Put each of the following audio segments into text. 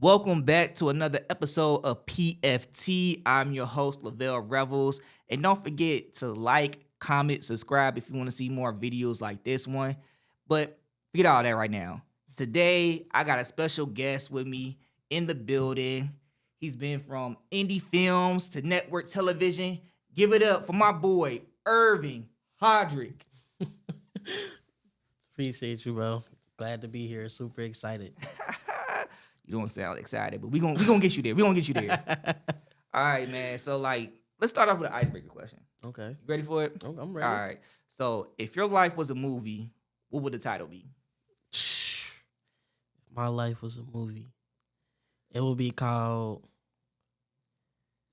Welcome back to another episode of PFT. I'm your host, Lavelle Revels. And don't forget to like, comment, subscribe if you want to see more videos like this one. But forget all that right now. Today, I got a special guest with me in the building. He's been from indie films to network television. Give it up for my boy, Irvin Hodrick. Appreciate you, bro. Glad to be here. Super excited. You don't sound excited, but we gonna get you there. We gonna get you there. All right, man. So let's start off with an icebreaker question. Okay. You ready for it? I'm ready. All right. So if your life was a movie, what would the title be? My life was a movie. It would be called.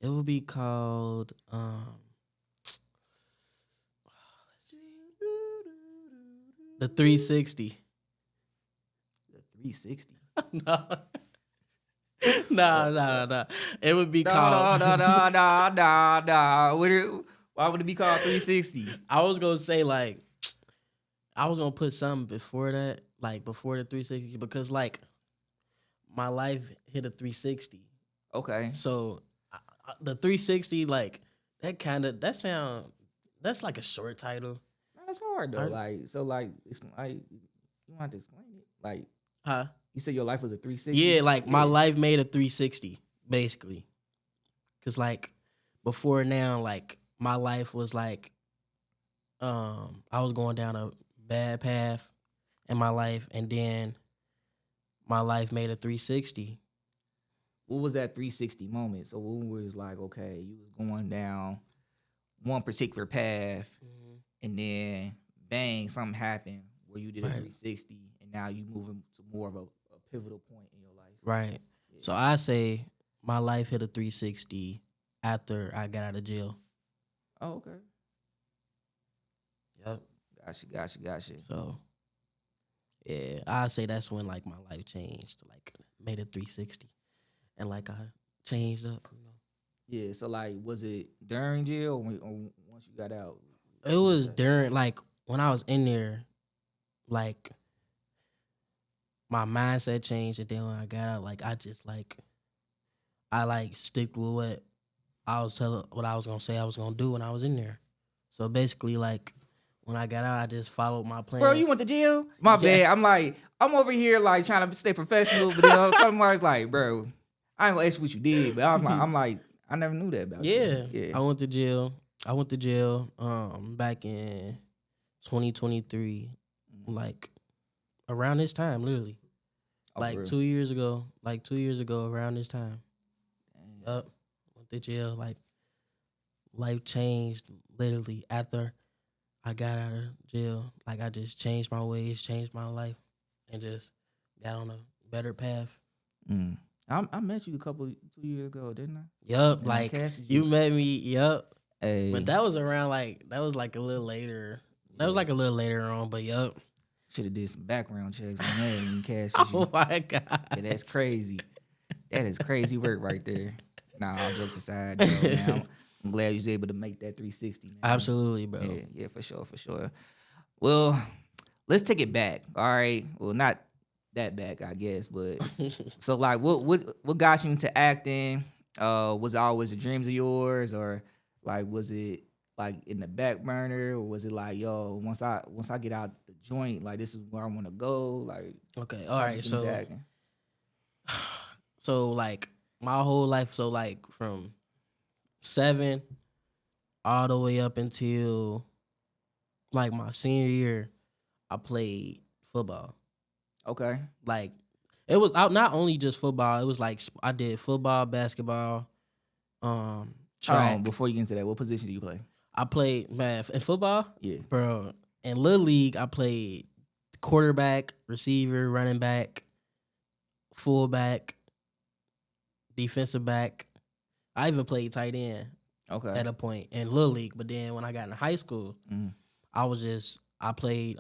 The 360. The 360. No. No. It would be called. No. Why would it be called 360? I was gonna say I was gonna put something before that, before the 360, because my life hit a 360. Okay. So the 360, that's like a short title. That's hard though. You want to explain it? Huh? You said your life was a 360? Yeah, my life made a 360, basically. Cause before now, my life was I was going down a bad path in my life, and then my life made a 360. What was that 360 moment? So when was okay, you was going down one particular path, and then bang, something happened where you did a 360, and now you moving to more of a pivotal point in your life. Right. Yeah. So I say my life hit a 360 after I got out of jail. Oh, okay. Yep. Gotcha. So, yeah, I say that's when my life changed, made a 360, and I changed up. Yeah. So was it during jail or once you got out? It was during when I was in there, my mindset changed, and then when I got out, I just I stick with what I was gonna say I was gonna do when I was in there. So basically, when I got out, I just followed my plan. Bro, you went to jail? My bad. I'm over here trying to stay professional, but then somebody's bro, I ain't gonna ask you what you did, but I never knew that about you. Yeah. I went to jail. Back in 2023, around this time, literally. 2 years ago. 2 years ago, around this time. Went to jail. Life changed literally after I got out of jail. I just changed my ways, changed my life, and just got on a better path. I met you 2 years ago, didn't I? Yup, you met me. Yup. Hey. But that was around that was a little later. That was a little later on, but yup. Should have did some background checks on that and casted you. Oh my God. Yeah, that's crazy. That is crazy work right there. Nah, all jokes aside, though, man, I'm glad you was able to make that 360. Man. Absolutely, bro. Yeah, for sure. Well, let's take it back. All right. Well, not that back, I guess, but so what got you into acting? Was it always the dreams of yours, or was it in the back burner, or was it once I get out the joint, this is where I want to go? Okay, all right. So my whole life, from 7 all the way up until my senior year, I played football. Okay. It was out not only just football. It was I did football, basketball, track. Before you get into that, what position do you play? I played in football. Yeah, bro. In Little League, I played quarterback, receiver, running back, fullback, defensive back. I even played tight end. Okay. At a point in Little League, but then when I got in high school, I played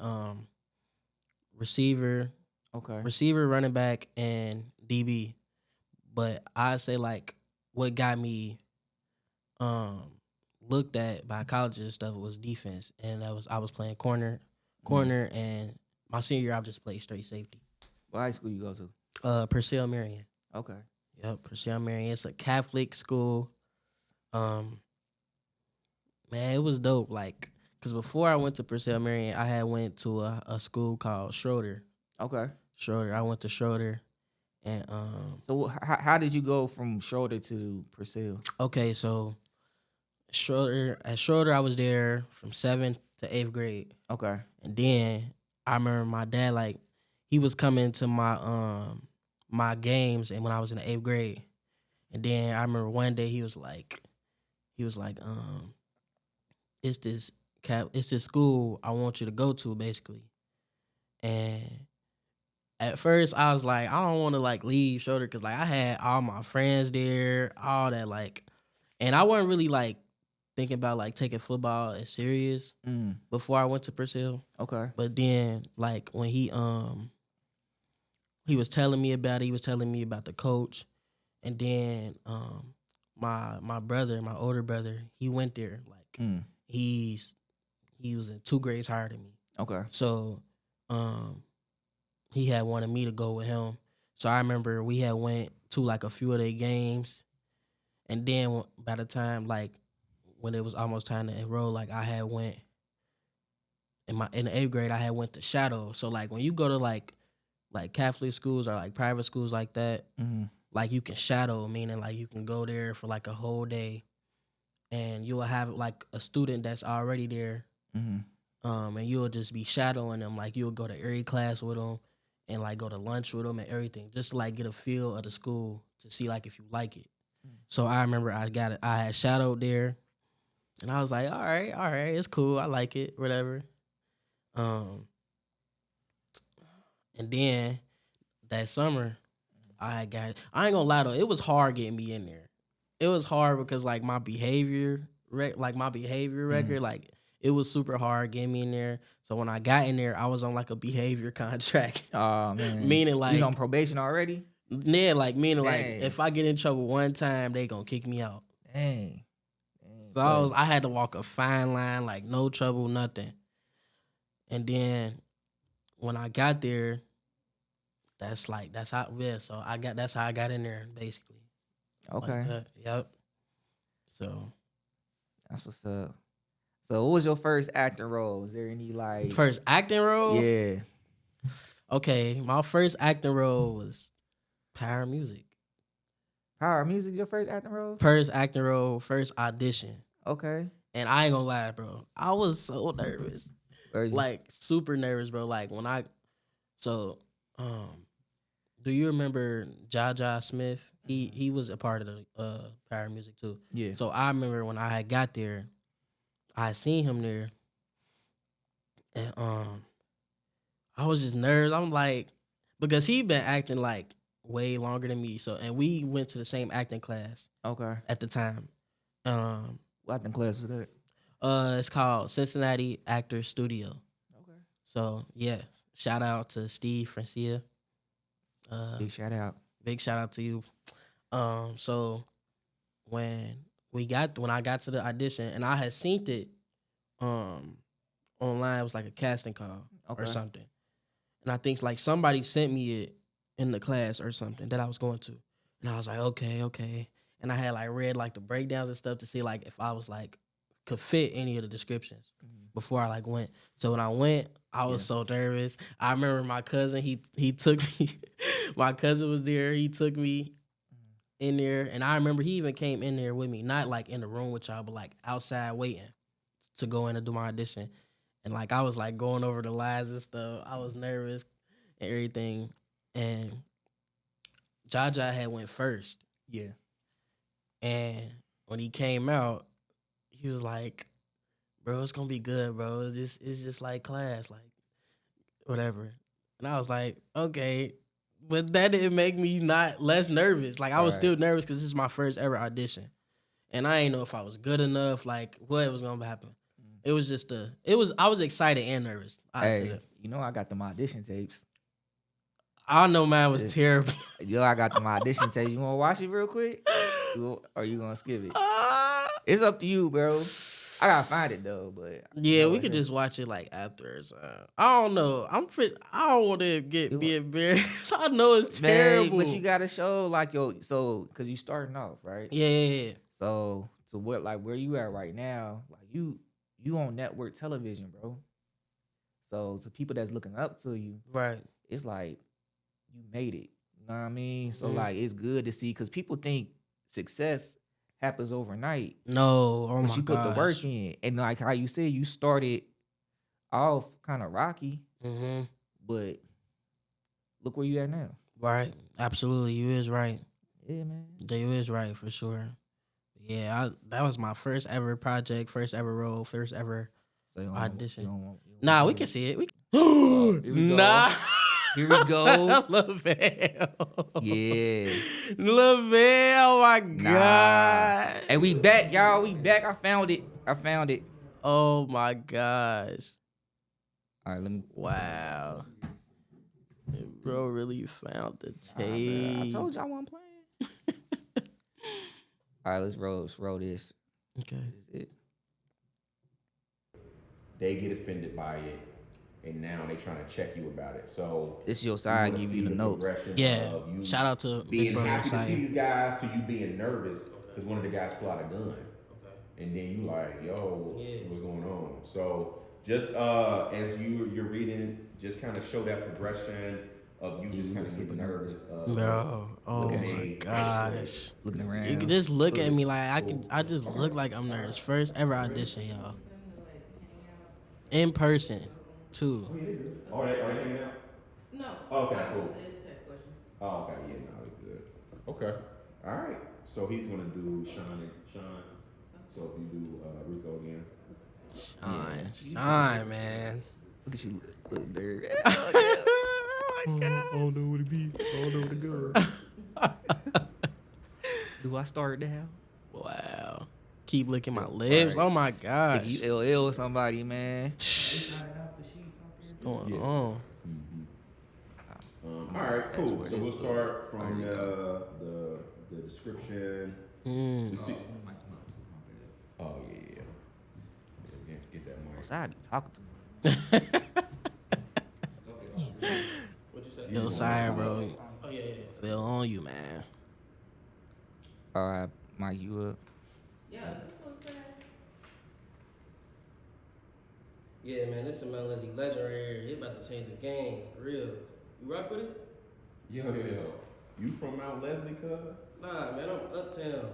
receiver. Okay. Receiver, running back, and DB. But I say what got me looked at by colleges and stuff was defense, and I was playing corner, and my senior year I just played straight safety. What high school you go to? Purcell Marion. Okay. Yep, Purcell Marion. It's a Catholic school. Um, Man, it was dope. Like, cause before I went to Purcell Marion, I had went to a school called Schroeder. Okay. Schroeder. I went to Schroeder, and So how did you go from Schroeder to Purcell? okay, so Schroeder, I was there from 7th to 8th grade, Okay. and then I remember my dad, like, he was coming to my games, and when I was in the 8th grade, and then I remember one day he was like, it's this school I want you to go to, basically. And at first I was like, I don't want to like leave Schroeder because like I had all my friends there, all that, like, and I wasn't really like thinking about like taking football as serious Mm. before I went to Purcell. Okay. But then like when he was telling me about it, he was telling me about the coach, and then my brother, my older brother, he went there. Like he was in 2 grades higher than me. Okay. So he had wanted me to go with him. So I remember we had went to like a few of their games, and then by the time like when it was almost time to enroll, like I had went in the 8th grade, I had went to Shadow. So like when you go to like Catholic schools or like private schools like that, like you can shadow, meaning like you can go there for like a whole day, and you will have like a student that's already there, and you'll just be shadowing them. Like you'll go to every class with them, and like go to lunch with them and everything, just to like get a feel of the school to see like if you like it. So I remember I had shadowed there, and I was like, all right, it's cool, I like it, whatever. And then that summer, I ain't gonna lie though, it was hard getting me in there. It was hard because like my behavior record, like it was super hard getting me in there. So when I got in there, I was on like a behavior contract. Oh man. Meaning like he's on probation already? Yeah, like meaning like Dang. if I get in trouble one time, they gonna kick me out. Dang. So I had to walk a fine line, like no trouble, nothing. And then when I got there, that's how that's how I got in there, basically. Okay. Like that. Yep. So that's what's up. So what was your first acting role? Was there any like first acting role? Yeah. Okay, my first acting role was Power Music. Power Music, your first acting role? First acting role, first audition. Okay. And I ain't gonna lie, bro. I was so nervous. Like super nervous, bro. Like when do you remember Jaja Smith? He was a part of the Power Music too. Yeah. So I remember when I had got there, I had seen him there, and I was just nervous. I'm like, because he been acting like way longer than me. So and we went to the same acting class. Okay. At the time. What acting class is that? It's called Cincinnati Actors Studio. Okay. So yeah, shout out to Steve Francia. Big shout out. Big shout out to you. So when I got to the audition, and I had seen it online, it was like a casting call or something. And I think like somebody sent me it in the class or something that I was going to. And I was like, okay. And I had like read like the breakdowns and stuff to see like if I was like could fit any of the descriptions before I like went. So when I went, I was so nervous. I remember my cousin, he took me. My cousin was there. He took me in there, and I remember he even came in there with me, not like in the room with y'all, but like outside waiting to go in and do my audition. And like I was like going over the lines and stuff. I was nervous and everything. And Jaja had went first. Yeah. And when he came out, he was like, bro, it's gonna be good, bro. It's just like class, like whatever. And I was like, okay. But that didn't make me not less nervous. Like I was still nervous because this is my first ever audition. And I didn't know if I was good enough, like what was gonna happen. It was just I was excited and nervous. You know I got them audition tapes. I know mine was terrible. Yo, I got them audition tapes. You wanna watch it real quick? Or you gonna skip it? It's up to you, bro. I gotta find it though, but Yeah, we could just watch it like afterwards. I don't know. I don't want to be embarrassed. I know it's terrible. But you gotta show like because you starting off, right? Yeah. So to what like where you at right now, like you on network television, bro. So to people that's looking up to you, Right. it's like you made it. You know what I mean? So like it's good to see because people think success happens overnight. No, oh but my you put the work gosh. in, and like how you said, you started off kind of rocky, Mm-hmm. but look where you at now. Right. Absolutely, you is right. Yeah, man. You is right for sure. Yeah, that was my first ever project, first ever role, first ever So audition. you don't want Nah, we can see it. Here we go. Nah. Here we go. Lavelle. Yeah. Lavelle, oh my God. Hey, we back, y'all. We back. I found it. Oh my gosh. All right, let me. Wow. Bro really found the Man, tape. I told you I wasn't playing. All right, let's roll this. Okay. This is it. They get offended by it, and now they trying to check you about it. So This is your side wanna giving see you the notes. progression Yeah. of you Shout out to Big being Brother happy to see Side. these guys to you being nervous because one of the guys pulled out a gun. And then you like, yo, what's going on? So just as you're reading, just kind of show that progression of you just kind of getting nervous. Bro, oh Look at my me. gosh. Looking around. You can just look at me like I just look like I'm nervous. First ever audition, y'all. In person, too. Are they hanging out? No. Oh, okay, cool. It's that question. Oh, okay, yeah, no, it's good. Okay, all right. So he's gonna do Sean. So if you do Rico again. Shine, man. Look at you, little nerd. Oh my God. I don't know what it be. I don't know what to go. Do I start now? Wow. Keep licking my lips. Right. Oh my Think gosh. you LL with somebody, man. What's going on? All right, cool. So we'll start from the description. We see. Oh yeah. Get that mic. I be talking to him. What'd you say? Yo, sorry, bro. Oh yeah. Feel on you, man. All right, Mike, you up? Yeah, this one's bad. Yeah, man, this is Mount Leslie legend right here. He about to change the game, for real. You rock with it? Yo. You from Mount Leslie, cuz? Nah, man, I'm uptown.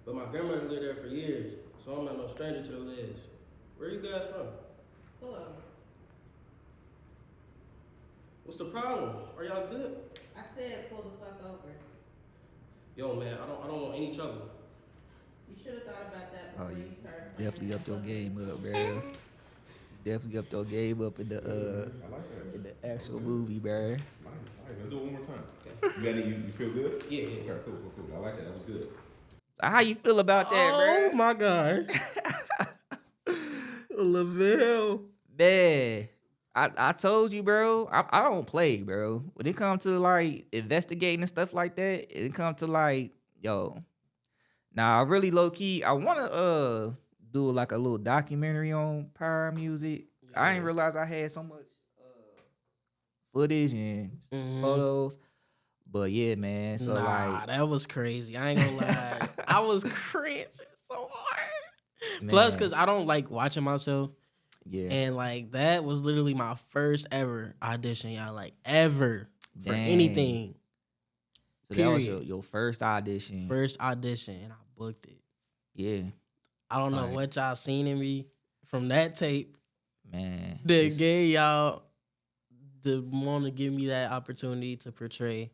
But my grandmother lived there for years, so I'm not no stranger to the ledge. Where you guys from? Hello. What's the problem? Are y'all good? I said pull the fuck over. Yo, man, I don't want any trouble. You should have thought about that Oh, before you you started. definitely upped your game up, bro. Definitely upped your game up in the I like that. in the actual movie, bro. Nice. Let's do it one more time. Okay. You got any? You feel good? Yeah. Okay, cool. I like that. That was good. So how you feel about that, bro? Oh my gosh. Lavelle. Man, I told you, bro. I don't play, bro. When it comes to like investigating and stuff like that, it comes to like, yo. Now I really low key, I wanna do like a little documentary on Power Music. Yeah. I didn't realize I had so much footage and photos. But yeah, man. So like that was crazy. I ain't gonna lie. I was cringing so hard. man, Plus, cause I don't like watching myself. yeah. And like that was literally my first ever audition, y'all. Like ever for Dang. anything. So that was period. your first audition. First audition, and I booked it. Yeah. I don't know Alright. what y'all seen in me from that tape Man. that it's- gave y'all the want to give me that opportunity to portray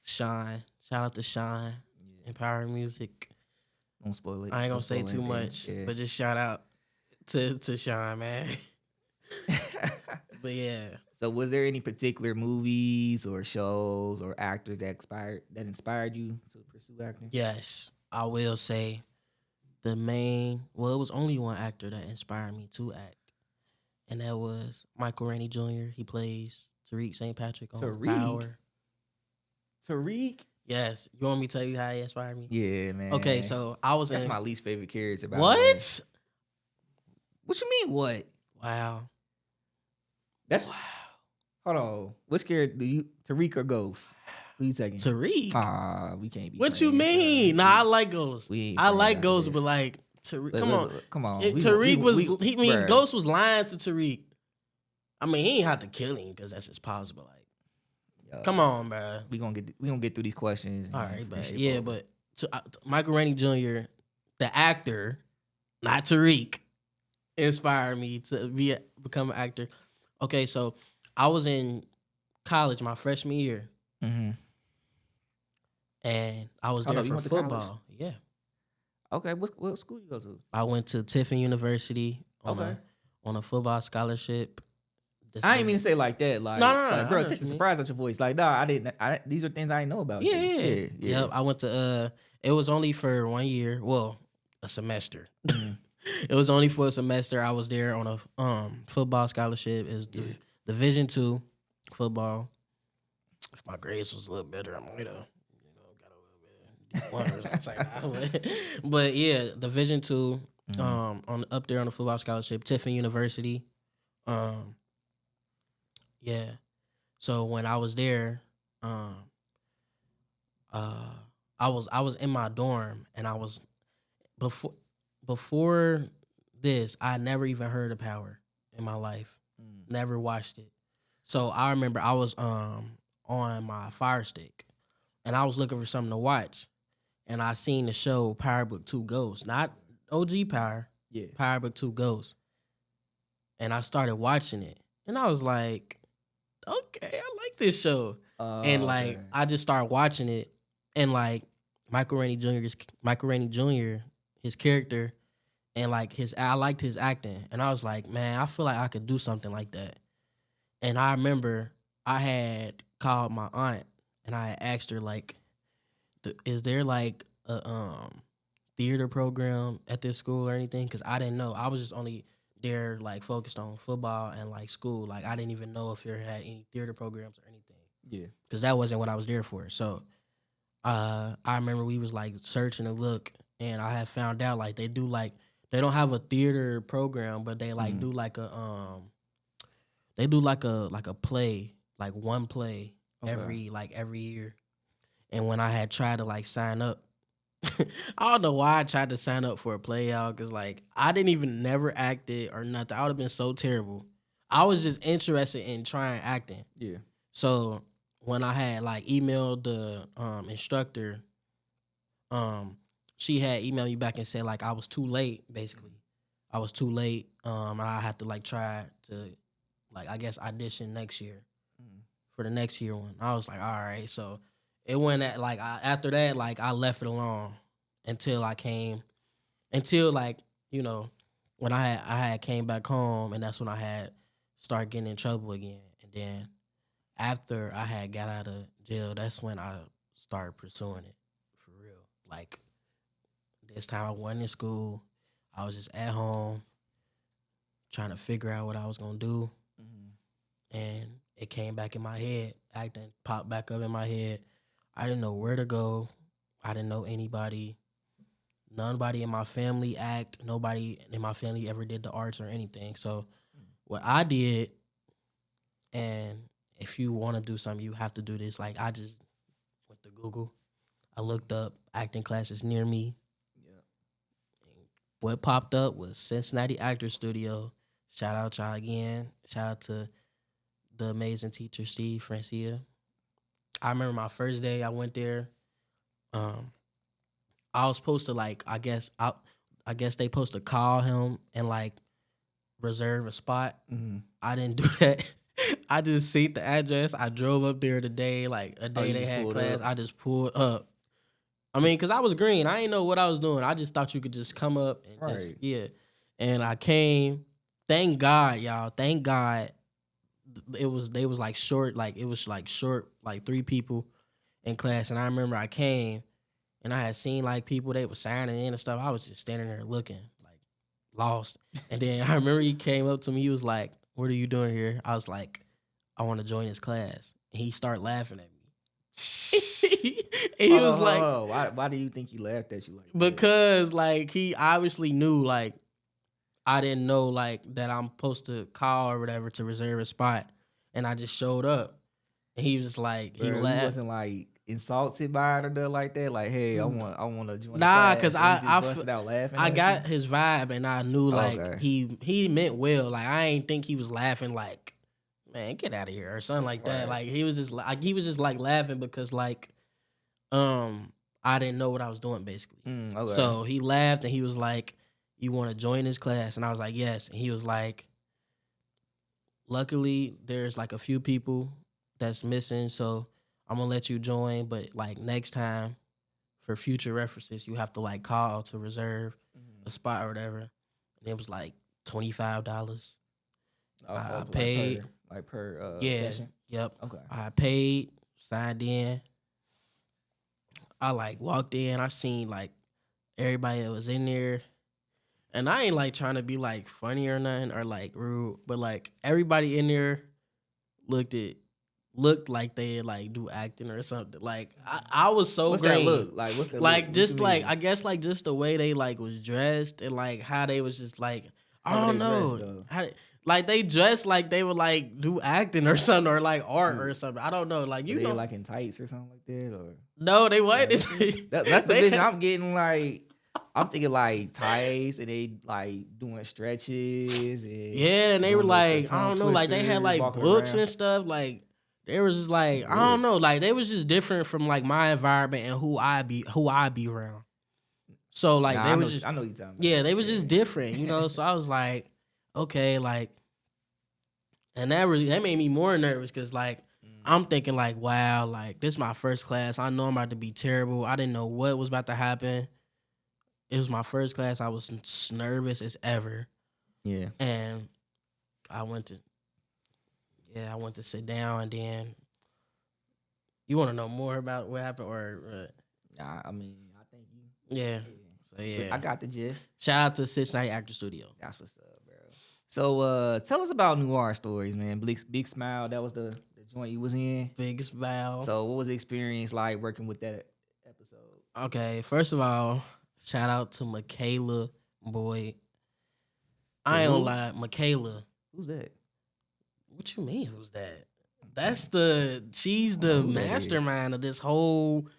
Sean. Shout out to Sean and Power Music. Don't spoil it. I ain't gonna Don't say spoil too anything. much, Yeah. but just shout out to Sean, man. But yeah. So was there any particular movies or shows or actors that inspired you to pursue acting? Yes, I will say it was only one actor that inspired me to act. And that was Michael Rainey Jr. He plays Tariq St. Patrick on Tariq? Power. Tariq? Yes. You want me to tell you how he inspired me? Yeah, man. Okay, so I was That's in... my least favorite character. By What? The way. What you mean? What? Wow. That's hold on. What scared do you? Tariq or Ghost? Who you taking? Tariq. We can't be. What you playing, mean? bro. Nah, I like Ghost. We ain't I playing like after Ghost, this. but like Tariq. Come on. Tariq Ghost was lying to Tariq. I mean, he ain't have to kill him because that's his pops, but like, come on, bro. We gonna get through these questions. All right, but yeah, but Michael Rainey Jr., the actor, not Tariq, inspired me to become an actor. Okay, so I was in college my freshman year, Mm-hmm. and I was there for football. Yeah. Okay, what school you go to? I went to Tiffin University on a football scholarship. I ain't mean to say like that. Like, no, bro, take the surprise out your voice. Like, nah, I didn't. These are things I didn't know about. Yeah. Yep, I went to. It was only for 1 year. Well, a semester. It was only for a semester. I was there on a football scholarship. It was Division II football. If my grades was a little better, I might have, got a little bit D1 but yeah, Division II. Up there on the football scholarship, Tiffin University. Yeah. So when I was there, I was in my dorm, and I was before this, I never even heard of Power in my life. Never watched it. So I remember I was on my Fire Stick, and I was looking for something to watch, and I seen the show Power Book 2 Ghosts, not OG Power, Power Book 2 Ghosts, and I started watching it, and I was like, okay, I like this show, and like I just started watching it, and like Michael Rainey Jr., his character, and like I liked his acting, and I was like, man, I feel like I could do something like that. And I remember I had called my aunt, and I had asked her, like, is there like a theater program at this school or anything? Because I didn't know. I was just only there like focused on football and like school. Like I didn't even know if there had any theater programs or anything. Yeah, because that wasn't what I was there for. So I remember we was like searching to look, and I had found out like they don't have a theater program, but they like do like a play, like one play every year. And when I had tried to like sign up, I don't know why I tried to sign up for a play, y'all, because like I didn't even never acted or nothing. I would have been so terrible. I was just interested in trying acting. Yeah. So when I had like emailed the instructor, she had emailed me back and said like I was too late. Basically, I was too late. And I had to like try to like I guess audition next year for the next year one. I was like, all right. So it went at like after that, like I left it alone until like when I had came back home, and that's when I had started getting in trouble again. And then after I had got out of jail, that's when I started pursuing it for real. Like this time I wasn't in school. I was just at home trying to figure out what I was gonna do. And it came back in my head. Acting popped back up in my head. I didn't know where to go. I didn't know anybody. Nobody in my family act. Nobody in my family ever did the arts or anything. So what I did, and if you want to do something, you have to do this. Like I just went to Google. I looked up acting classes near me. Yeah. What popped up was Cincinnati Actors Studio. Shout out y'all again. Shout out to the amazing teacher, Steve Francia. I remember my first day I went there. I was supposed to like, I guess they supposed to call him and like reserve a spot. I didn't do that. I just seen the address. I drove up there the day, like a day they had class. I just pulled up. I mean, because I was green. I didn't know what I was doing. I just thought you could just come up and And I came. Thank God, y'all. Thank God. They was like short, like like 3 people in class. And I remember I came and I had seen like people they were signing in and stuff. I was just standing there looking like lost. And then I remember he came up to me. He was like, "What are you doing here?" I was like, "I want to join his class." And he started laughing at me. And he was like, why do you think he laughed at you like that? Because like he obviously knew like I didn't know like that I'm supposed to call or whatever to reserve a spot, and I just showed up, and he was just like he Bro, you laughed. wasn't like insulted by it or nothing like that. Like, hey, I want to join. The Nah, class. cause So you just busted out laughing. I at got you? his vibe, and I knew like Okay. he meant well. Like I ain't think he was laughing like, man, get out of here or something like that. Right. Like he was just like laughing because like I didn't know what I was doing basically. Okay. So he laughed and he was like, "You want to join this class?" And I was like, "Yes." And he was like, "Luckily, there's like a few people that's missing, so I'm gonna let you join. But like next time, for future references, you have to like call to reserve a spot or whatever." And it was like $25. I paid per yeah, session. yep. Okay. I paid, signed in. I like walked in. I seen like everybody that was in there. And I ain't like trying to be like funny or nothing or like rude, but like everybody in there looked like they like do acting or something. Like I was so What's green. that look? Like what's that Like look? just like I guess like just the way they like was dressed and like how they was just like I How were don't they dressed, know though? how like they dressed like they would like do acting or something or like art or something. I don't know. Like you they know, like in tights or something like that, or no, they wasn't. that's the They vision had- I'm getting. Like I'm thinking like tights and they like doing stretches. And Yeah, and they were doing the like, I tongue don't know, like they had twisters, like walking books around. and stuff. Like they was just like, I don't know, Books. like they was just different from like my environment and who I be around. So like Nah, they I was know, just I know you talking about. yeah, they was just different, you know. So I was like, okay, like, and that made me more nervous because like I'm thinking like, wow, like this is my first class. I know I'm about to be terrible. I didn't know what was about to happen. It was my first class. I was nervous as ever. Yeah. And I went to sit down, and then you want to know more about what happened, or Nah, I mean, I think you. yeah. So yeah, I got the gist. shout out to Cincinnati Actor Studio. That's what's up, bro. So, tell us about Noir Stories, man. Big Smile. That was the joint you was in. Biggest vow. So, what was the experience like working with that episode? Okay, first of all, shout out to Michaela Boyd. I ain't gonna lie, Michaela. Who's that? What you mean? Who's that? She's the who that is. mastermind of this whole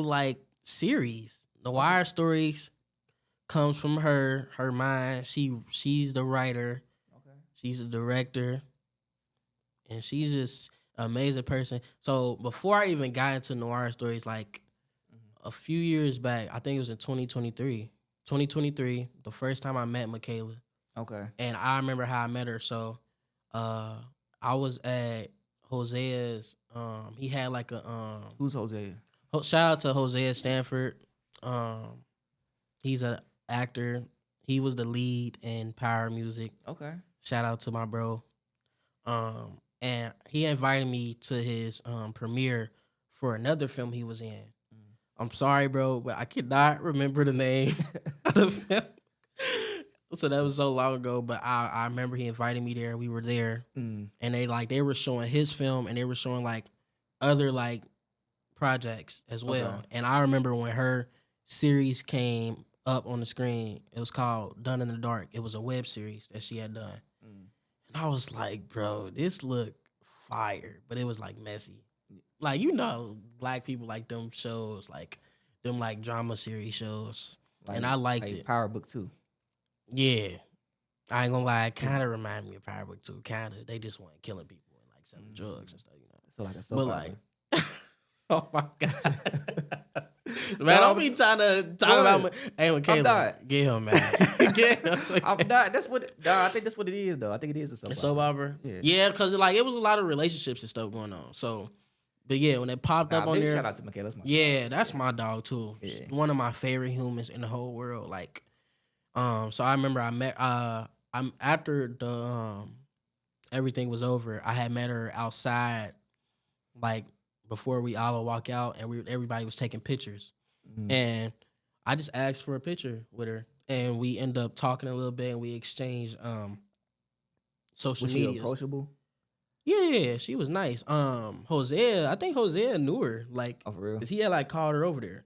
like series. The Wire Stories comes from her mind. She's the writer. Okay. She's the director. And she's just an amazing person. So before I even got into Noir Stories, like a few years back, I think it was in 2023. 2023, the first time I met Michaela. Okay. And I remember how I met her. So I was at Hosea's. He had like a Who's Jose? shout out to Hosea Stanford. He's an actor. He was the lead in Power Music. Okay. Shout out to my bro. And he invited me to his premiere for another film he was in. I'm sorry, bro, but I cannot remember the name of the film. So that was so long ago, but I remember he invited me there. We were there, and they were showing his film, and they were showing like other like projects as well. Okay. And I remember when her series came up on the screen, it was called Done in the Dark. It was a web series that she had done, and I was like, bro, this looked fire, but it was like messy. Like, you know, black people like them shows, like them like drama series shows, and I liked it. Power Book 2. Yeah. I ain't gonna lie, it kind of reminded me of Power Book 2, kind of. They just weren't killing people and like selling drugs and stuff, you know. So like a soap But opera. like, oh my God. Man, don't be trying to talk about hey, Michaela. I'm done. Get him, man. Get him. I'm not. That's what. Nah, I think that's what it is, though. I think it is a soap A soap opera? Yeah. Yeah, because like it was a lot of relationships and stuff going on. So, but yeah, when it popped up on big there. shout out to Michaela. That's my Yeah, that's my dog too. Yeah. She's one of my favorite humans in the whole world. Like, so I remember I met I'm after the everything was over, I had met her outside, like before we all walk out, and everybody was taking pictures, and I just asked for a picture with her, and we end up talking a little bit, and we exchanged social Was she media. approachable? Yeah, she was nice. Hosea, I think Hosea knew her, like, Oh, for real? 'cause he had like called her over there.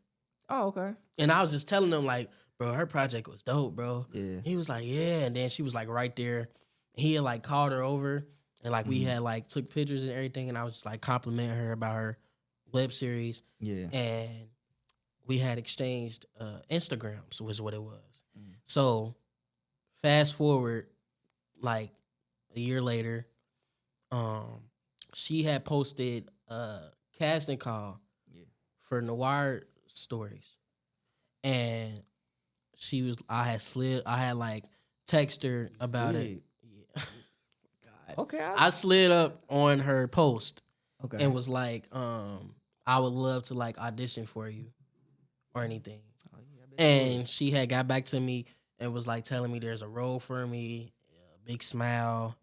Oh, okay. And I was just telling them, like, bro, her project was dope, bro. Yeah. He was like, yeah, and then she was like right there. He had like called her over, and like we had like took pictures and everything, and I was just like complimenting her about her web series, Yeah. and we had exchanged Instagrams was what it was. So fast forward like a year later, she had posted a casting call for Noir Stories, and I had like text her about it. Yeah. God. Okay. I slid up on her post Okay. and was like, I would love to like audition for you or anything. Oh, yeah, I bet you And she had got back to me and was like telling me there's a role for me, a big smile.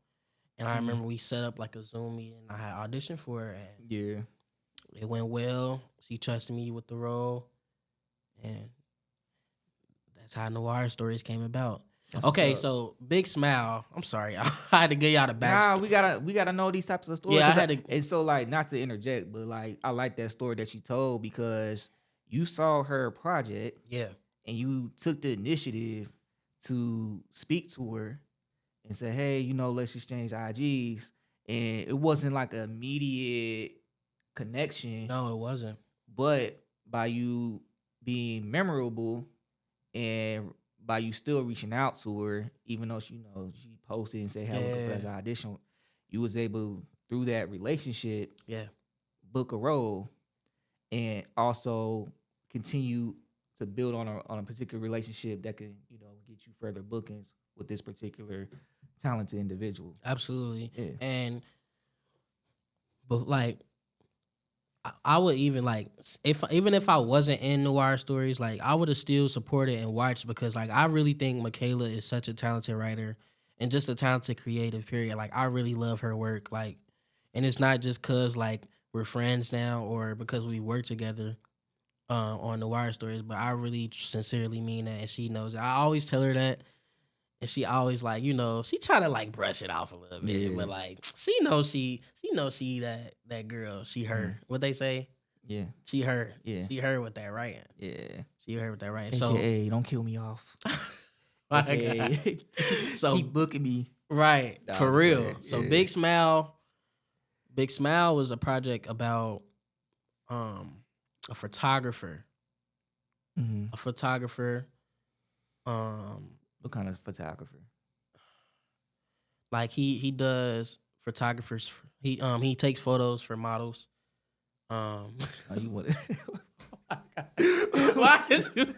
And I remember we set up like a Zoom meeting. I had auditioned for her, and yeah. it went well. She trusted me with the role, and that's how Noir Stories came about. That's Okay, what's up. so big smile. I'm sorry, I had to get y'all the backstory. Nah, we gotta know these types of stories. Yeah, I 'cause had to. And so, like, not to interject, but like, I like that story that you told because you saw her project Yeah, and you took the initiative to speak to her and say, hey, let's exchange IGs. And it wasn't like an immediate connection, no, it wasn't. but by you being memorable and by you still reaching out to her, even though she posted and said, hey, I'm looking for this audition, you was able, through that relationship, Yeah, book a role and also continue to build on a particular relationship that can, get you further bookings with this particular talented individual. absolutely. Yeah. But like, I would even like if I wasn't in Noir Stories, like I would have still supported and watched because like I really think Michaela is such a talented writer and just a talented creative. Period. Like I really love her work. Like, and it's not just cause like we're friends now or because we work together on Noir Stories, but I really sincerely mean that, and she knows it. I always tell her that. And she always like, she try to like brush it off a little bit, Yeah. but like she knows she that girl. She her. What they say? Yeah. She her. Yeah. She her with that writing. Yeah. She her with that writing. AKA, don't kill me off. My AKA, God. So keep booking me. right, Nah, for I'm real. playing. So Yeah. Big Smile was a project about a photographer. Mm-hmm. A photographer. What kind of photographer? Like he does photographers. He takes photos for models. Oh, you want Why is you?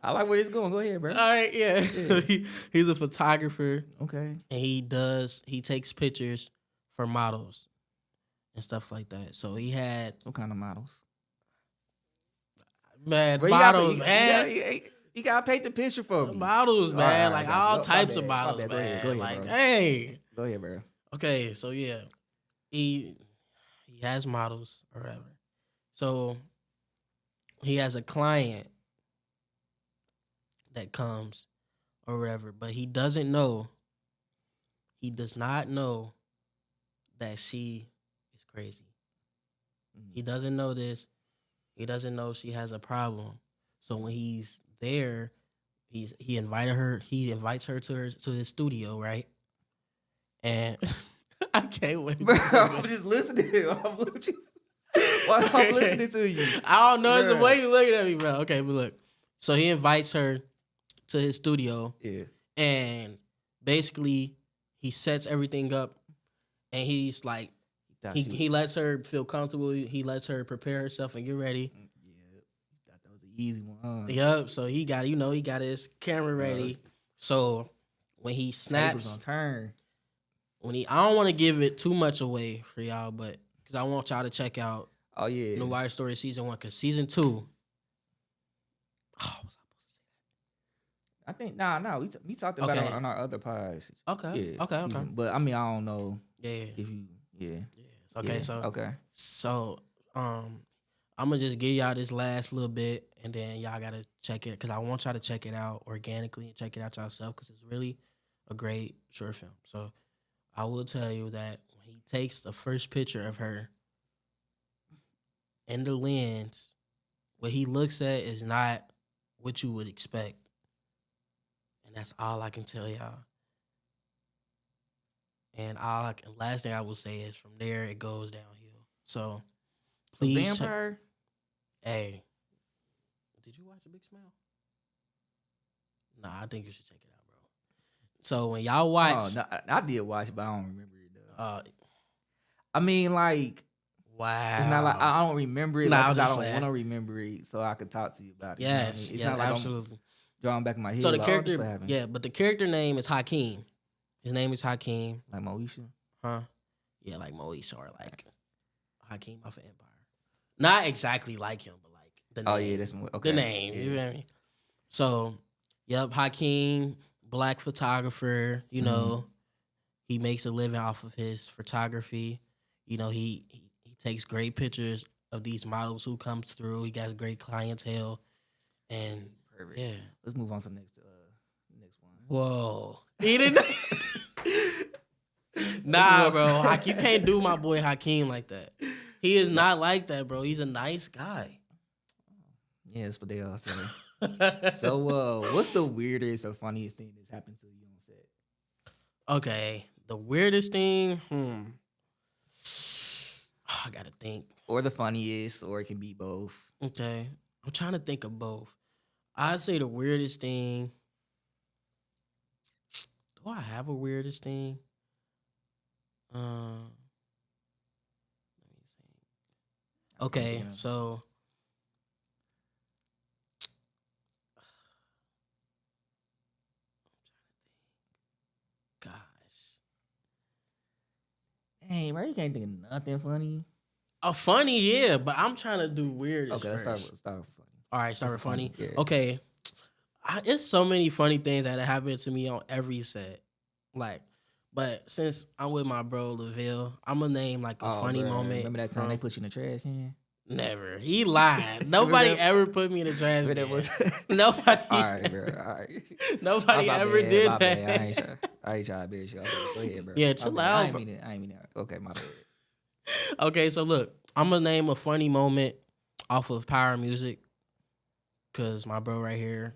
I like where it's going. Go ahead, bro. All right, yeah. So he's a photographer, Okay. and he takes pictures for models and stuff like that. So he had What kind of models? man Bro, models, man. You gotta paint the picture for me. Models, All right, man, I like got you. all My types of bad, my models, bad. man. Go ahead, like, bro. hey, Go ahead, bro. okay, so yeah, he has models or whatever. So he has a client that comes or whatever, but he does not know that she is crazy. He doesn't know this. He doesn't know she has a problem. So when he's there, he invites her to his studio, right? And I can't wait. Bro, I'm just listening. I'm listening to you. I don't know. It's the Bruh. way you looking at me, bro. Okay, but look. So he invites her to his studio, Yeah. and basically he sets everything up, and he's like, he lets her feel comfortable. He lets her prepare herself and get ready. Yeah. Thought that was an easy one. Yep. So he got his camera ready. So when he snaps Tables on turn. I don't want to give it too much away for y'all, but because I want y'all to check out Oh yeah. Noir Story season 1, because season 2. Oh, was I supposed to say I think we talked about Okay. it on our other pods. that? Okay. Yeah, Okay. season. But I mean, I don't know Yeah. if you. Yeah. Okay. Yeah, So I'm gonna just give y'all this last little bit, and then y'all gotta check it because I want y'all to check it out organically and check it out yourself because it's really a great short film. So I will tell you that when he takes the first picture of her in the lens, what he looks at is not what you would expect. And that's all I can tell y'all. And last thing I will say is from there it goes downhill. So please, Vampire. Hey, did you watch A Big Smile? Nah, I think you should check it out, bro. So when y'all watch, Oh, no, I did watch, but I don't remember it though. I mean, like, wow, it's not like I don't remember it. Nah, Like, I was 'cause I just don't playing. want to remember it, so I could talk to you about it. Yes, You know what I mean? It's yeah, not like absolutely. I'm drawing back in my head. So the like, oh, this character, what happened. yeah, but the character name is Hakeem. His name is Hakeem, Like Moesha. huh? Yeah, like Moesha or like Hakeem off of Empire. Not exactly like him, but like the name. Oh yeah, that's okay. The name. Yeah. You know what I mean? So, yep, Hakeem, black photographer. You know, he makes a living off of his photography. You know, he takes great pictures of these models who comes through. He got great clientele, and Perfect. yeah. Let's move on to the next one. Whoa, he didn't. Nah, bro, you can't do my boy Hakeem like that. He is not like that, bro. He's a nice guy. Yeah, that's what they all say. So, what's the weirdest or funniest thing that's happened to you on set? Okay, the weirdest thing. I gotta think. Or the funniest, or it can be both. Okay, I'm trying to think of both. I'd say the weirdest thing. Do I have a weirdest thing? Let me see. Okay, Yeah. so gosh. Hey, bro, you can't think of nothing funny. Funny, yeah, but I'm trying to do weirdest. Okay, let's first. start with funny. All right, start What's with funny. funny? Yeah. Okay, it's so many funny things that happened to me on every set. Like, but since I'm with my bro Lavelle, I'm gonna name like a funny bro, moment. Remember that time they put you in the trash can? Never. He lied. Nobody ever put me in the trash But that can. was Nobody. all right, bro. All right. Nobody My ever bad, did my that. bad. I ain't trying to embarrass you. Okay, go ahead, bro. Yeah, My chill bad. out, I ain't bro. mean it. Okay, my bad. Okay, so look, I'm gonna name a funny moment off of Power Music, cause my bro right here,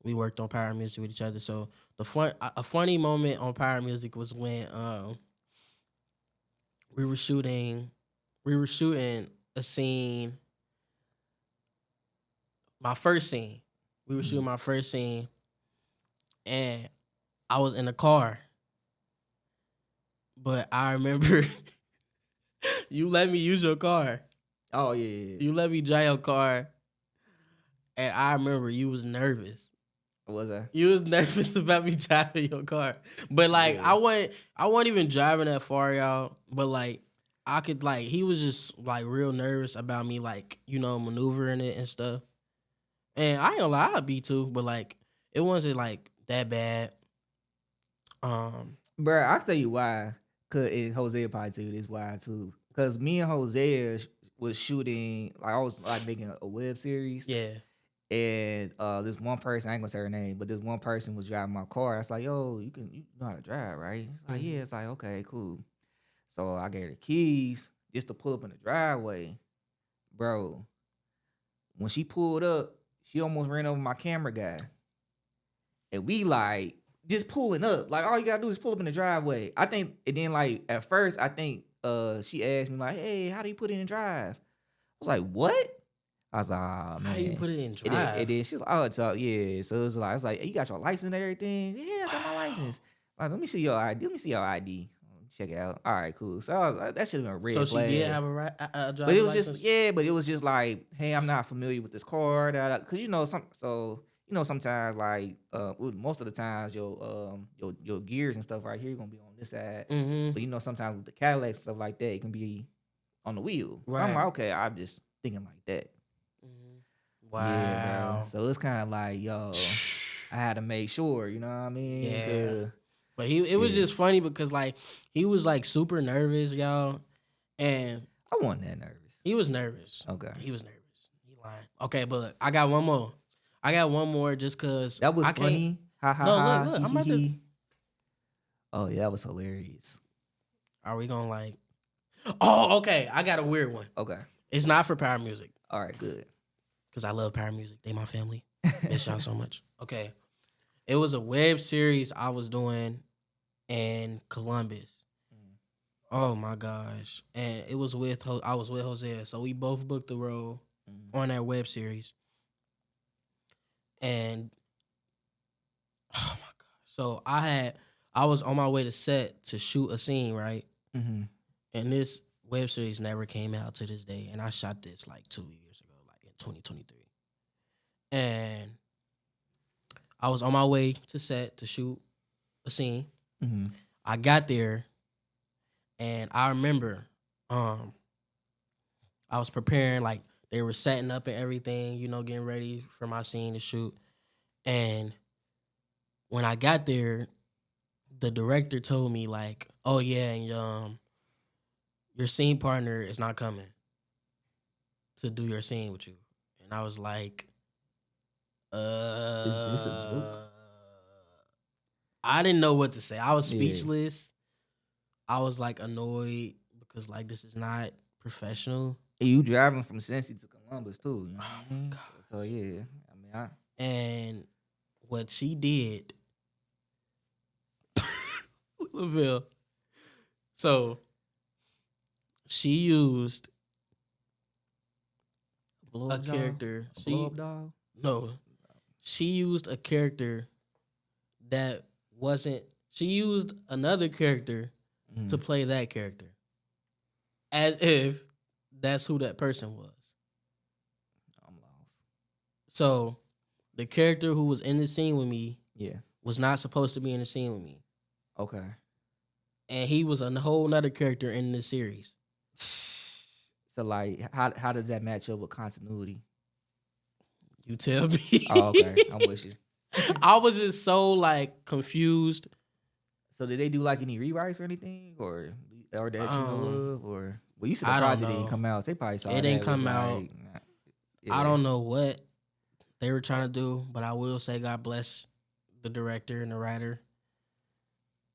we worked on Power Music with each other. So a funny moment on Power Music was when we were shooting a scene. My first scene. We were shooting my first scene, and I was in a car. But I remember you let me use your car. Oh yeah. You let me drive your car, and I remember you was nervous. What was I? You was nervous about me driving your car, but like Yeah. I wasn't even driving that far, y'all. But like I could like he was just like real nervous about me, like maneuvering it and stuff. And I ain't gonna lie, I'd be too, but like it wasn't like that bad. Bro, I'll tell you why. Cause Jose probably tell you this why too. Cause me and Jose was shooting, like I was like making a web series. Yeah. And this one person, I ain't gonna say her name, but this one person was driving my car. I was like, yo, you know how to drive, right? It's like, yeah. It's like, okay, cool. So I gave her the keys just to pull up in the driveway. Bro, when she pulled up, she almost ran over my camera guy. And we like just pulling up. Like all you gotta do is pull up in the driveway. I think, and then like at first, I think she asked me like, hey, how do you put it in drive? I was like, what? I was like, oh, man. How you put it in And drive? then she's like, oh, it's yeah. So it's like, hey, you got your license and everything? Yeah, I got my license. Like, let me see your ID. Let me see your ID. Check it out. All right, cool. So I was like, that should have been a red So flag. she did have a driver's But it was license? but it was just like, hey, I'm not familiar with this car. Because sometimes like most of the times your gears and stuff right here gonna be on this side. Mm-hmm. But sometimes with the Cadillac stuff like that, it can be on the wheel. So Right. I'm like, okay, I'm just thinking like that. Wow. Yeah, bro. So it's kind of like, yo, I had to make sure, you know what I mean? Yeah. But it was just funny because like he was like super nervous, y'all, and I wasn't that nervous. he was nervous. Okay. He was nervous. He lying. Okay, but look, I got one more just cause That was I can't- funny. Ha ha No, ha. look, Hee, I'm about hee, to- hee. Oh yeah, that was hilarious. Are we gonna like? Oh, okay. I got a weird one. Okay. It's not for Power Music All right. Good. because I love Power Music. They my family. Miss y'all so much. Okay. It was a web series I was doing in Columbus. Oh my gosh. And it was with I was with Hosea. So we both booked the role on that web series. And oh my gosh. So I was on my way to set to shoot a scene, right? Mm-hmm. And this web series never came out to this day. And I shot this like 2 years ago, like in 2023. And I was on my way to set to shoot a scene. Mm-hmm. I got there and I remember I was preparing, like they were setting up and everything, you know, getting ready for my scene to shoot. And when I got there, the director told me like, "Oh yeah, and your scene partner is not coming to do your scene with you." And I was like, Is this a joke? I didn't know what to say. I was Yeah. speechless. I was like annoyed because like this is not professional. And you driving from Cincy to Columbus too. You know what I mean? So yeah, I mean, And what she did, Laville. So she used a character. Blow up dog. No, she used a character that wasn't. She used another character to play that character, as if that's who that person was. I'm lost. So the character who was in the scene with me, Yeah. was not supposed to be in the scene with me, Okay. and he was a whole nother character in the series. So like, how does that match up with continuity? You tell me. Oh, okay. I'm with you. I was just so like confused. So did they do like any rewrites or anything, or that you know of, or well, you said the I don't project didn't know. come out. So they probably saw It that, didn't was come like, out. nah, I don't know what they were trying to do, but I will say God bless the director and the writer.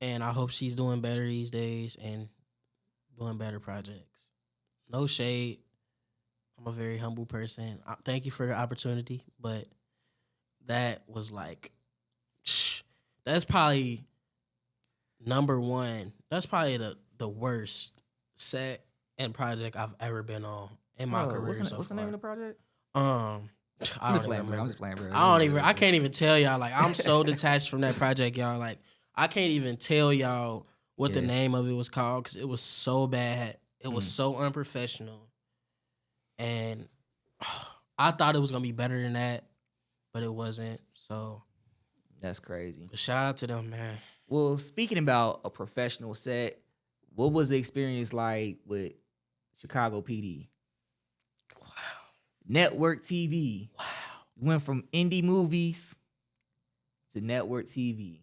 And I hope she's doing better these days and doing better projects. No shade. I'm a very humble person. Thank you for the opportunity, but that was like, that's probably number one. That's probably the worst set and project I've ever been on in my career What's so the far. name of the project? I I'm don't just even playing, bro. remember. I'm just playing, bro. I can't even tell y'all. Like, I'm so detached from that project, y'all. Like, I can't even tell y'all what the Yeah. name of it was called because it was so bad. It was so unprofessional. And I thought it was going to be better than that, but it wasn't. So, That's crazy. but shout out to them, man. Well, speaking about a professional set, what was the experience like with Chicago PD? Wow. Network TV. Wow. Went from indie movies to network TV.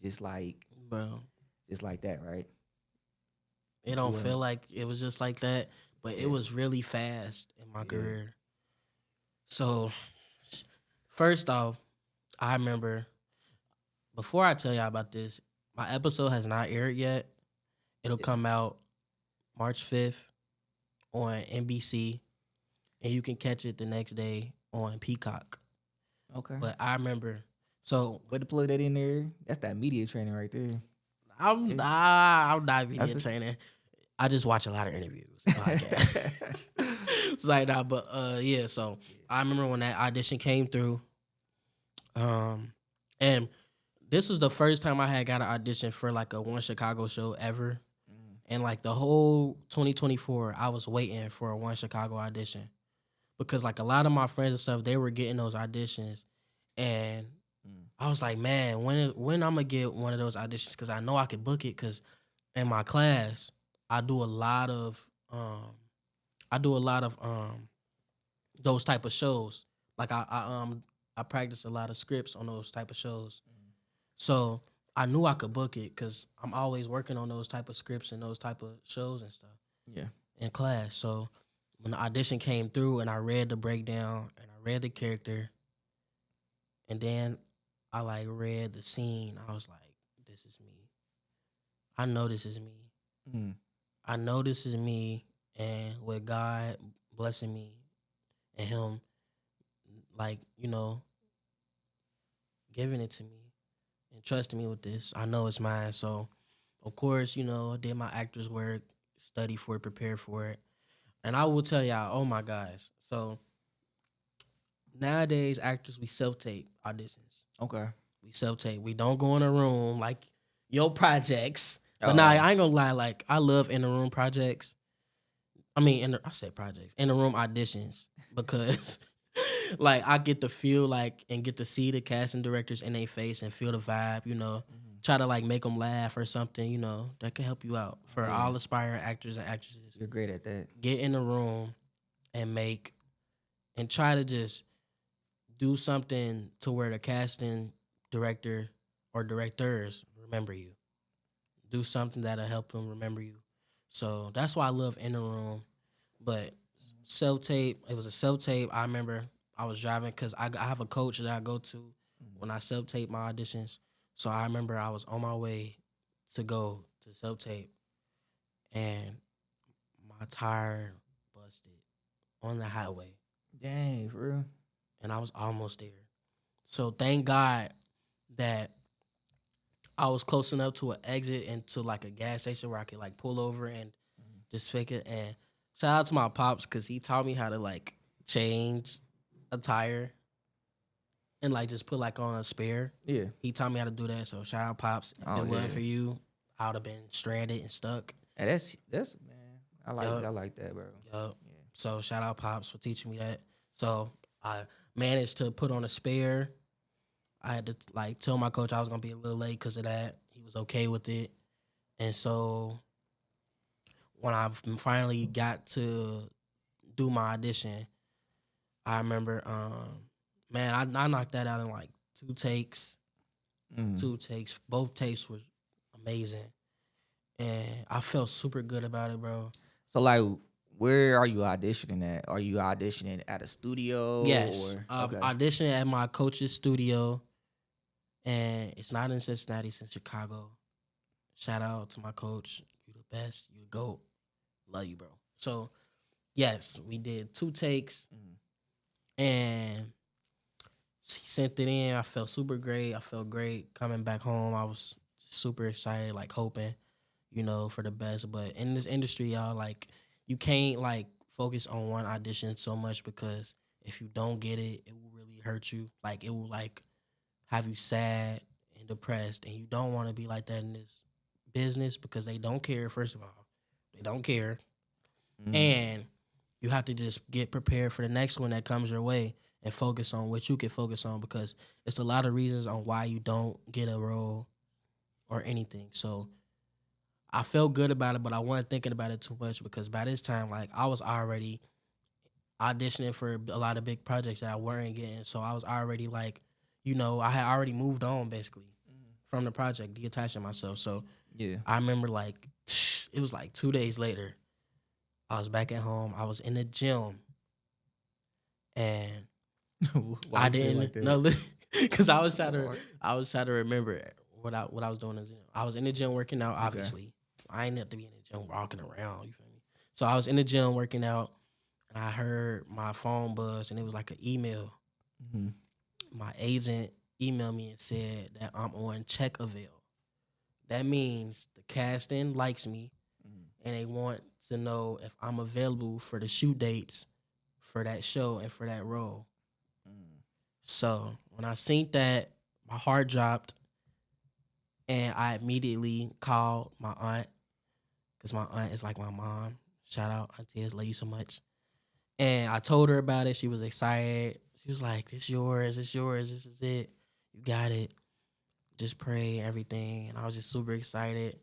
Just like Bro, that, right? it don't Well, feel like it was just like that, but it was really fast in my career. So, first off, I remember, before I tell y'all about this, my episode has not aired yet. It'll come out March 5th on NBC, and you can catch it the next day on Peacock. Okay. But I remember, so Way to plug that in there. That's that media training right there. I'm not media That's training. I just watch a lot of interviews, podcasts. It's like that, but yeah. So I remember when that audition came through, and this was the first time I had got an audition for like a One Chicago show ever, and like the whole 2024, I was waiting for a One Chicago audition because like a lot of my friends and stuff, they were getting those auditions, and I was like, man, when I'm gonna get one of those auditions? Because I know I could book it. Because in my class, I do a lot of those type of shows. Like I practice a lot of scripts on those type of shows. So I knew I could book it because I'm always working on those type of scripts and those type of shows and stuff. Yeah. In class. So when the audition came through and I read the breakdown and I read the character, and then I like read the scene, I was like, this is me. I know this is me. I know this is me, and with God blessing me and him, like, you know, giving it to me and trusting me with this. I know it's mine. So, of course, I did my actor's work, study for it, prepare for it. And I will tell y'all, oh my gosh. So, nowadays, actors, we self-tape auditions. Okay. We self-tape. We don't go in a room like your projects. But Oh. nah, I ain't gonna lie. Like, I love in-the-room projects. I mean, I said projects. In-the-room auditions. Because, like, I get to feel, like, and get to see the casting directors in their face and feel the vibe, Try to, like, make them laugh or something, that can help you out. For all aspiring actors and actresses. You're great at that. Get in the room and try to just do something to where the casting director or directors remember you. Do something that'll help them remember you. So that's why I love in the room. But self-tape, it was a self-tape. I remember I was driving because I have a coach that I go to when I self-tape my auditions. So I remember I was on my way to go to self-tape and my tire busted on the highway. Dang, for real. And I was almost there. So thank God that I was close enough to an exit and to like a gas station where I could like pull over and just fake it. And shout out to my pops because he taught me how to like change a tire and like just put like on a spare. Yeah. He taught me how to do that. So shout out pops. If it wasn't for you, I would have been stranded and stuck. And that's man. I like that, bro. Yup. Yeah. So shout out pops for teaching me that. So I managed to put on a spare. I had to like tell my coach I was gonna be a little late because of that. He was okay with it, and so when I finally got to do my audition, I remember, man, I knocked that out in like 2 takes. 2 takes. Both takes was amazing, and I felt super good about it, bro. So like, where are you auditioning at? Are you auditioning at a studio? Yes, Okay. auditioning at my coach's studio. And it's not in Cincinnati, it's in Chicago. Shout out to my coach. You the best. You the GOAT. Love you, bro. So, yes, we did 2 takes. And he sent it in. I felt super great. I felt great coming back home. I was super excited, like hoping, for the best. But in this industry, y'all, like, you can't, like, focus on one audition so much because if you don't get it, it will really hurt you. Like, it will, like, have you sad and depressed, and you don't want to be like that in this business because they don't care, first of all. They don't care. And you have to just get prepared for the next one that comes your way and focus on what you can focus on because it's a lot of reasons on why you don't get a role or anything. So I felt good about it, but I wasn't thinking about it too much because by this time, like, I was already auditioning for a lot of big projects that I weren't getting. So I was already like, I had already moved on basically from the project, detaching myself. So Yeah. I remember like it was like 2 days later, I was back at home. I was in the gym, and I didn't know because I was trying to remember what I was doing in the gym. I was in the gym working out. Obviously, I ain't have to be in the gym walking around. You feel me? So I was in the gym working out, and I heard my phone buzz, and it was like an email. My agent emailed me and said that I'm on check avail. That means the casting likes me, and they want to know if I'm available for the shoot dates for that show and for that role. So when I seen that, my heart dropped, and I immediately called my aunt because my aunt is like my mom. Shout out, Auntie, love you so much. And I told her about it. She was excited. She was like, "It's yours. It's yours. This is it. You got it. Just pray, everything." And I was just super excited.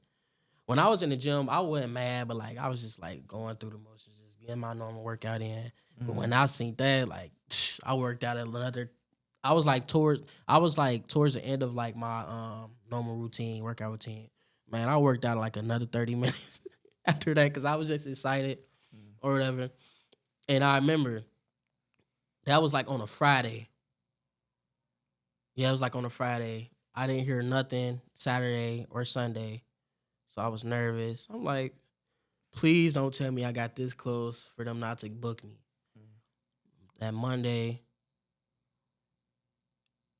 When I was in the gym, I wasn't mad, but like I was just like going through the motions, just getting my normal workout in. But when I seen that, like I worked out another. I was like towards the end of like my normal workout routine. Man, I worked out like another 30 minutes after that because I was just excited or whatever. And I remember that was like on a Friday. Yeah, it was like on a Friday. I didn't hear nothing Saturday or Sunday. So I was nervous. I'm like, please don't tell me I got this close for them not to book me. That Monday,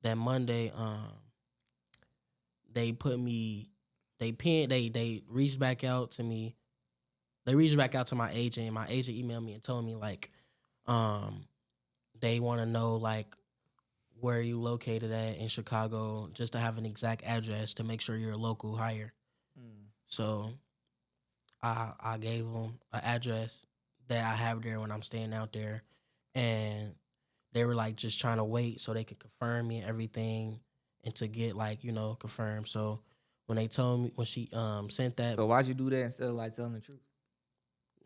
that Monday, they put me, they reached back out to me. They reached back out to my agent. My agent emailed me and told me like, they want to know like where you located at in Chicago, just to have an exact address to make sure you're a local hire. So I gave them an address that I have there when I'm staying out there, and they were like just trying to wait so they could confirm me and everything, and to get like confirmed. So when they told me, when she sent that, So why'd you do that instead of like telling the truth?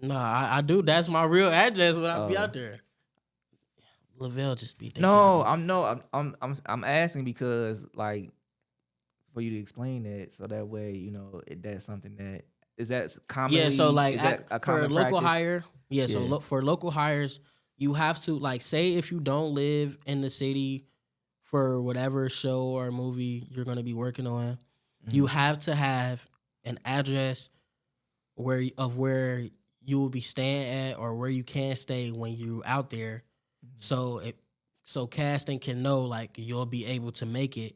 nah, I do. That's my real address when I be Oh. out there. Lavelle just be thinking. No, I'm asking because like for you to explain that so that way that's something that is that commonly. Yeah, so like is that a for common local practice? hire, yeah. So Yeah. for local hires, you have to like say if you don't live in the city for whatever show or movie you're going to be working on, you have to have an address where you will be staying at or where you can stay when you're out there, so casting can know like you'll be able to make it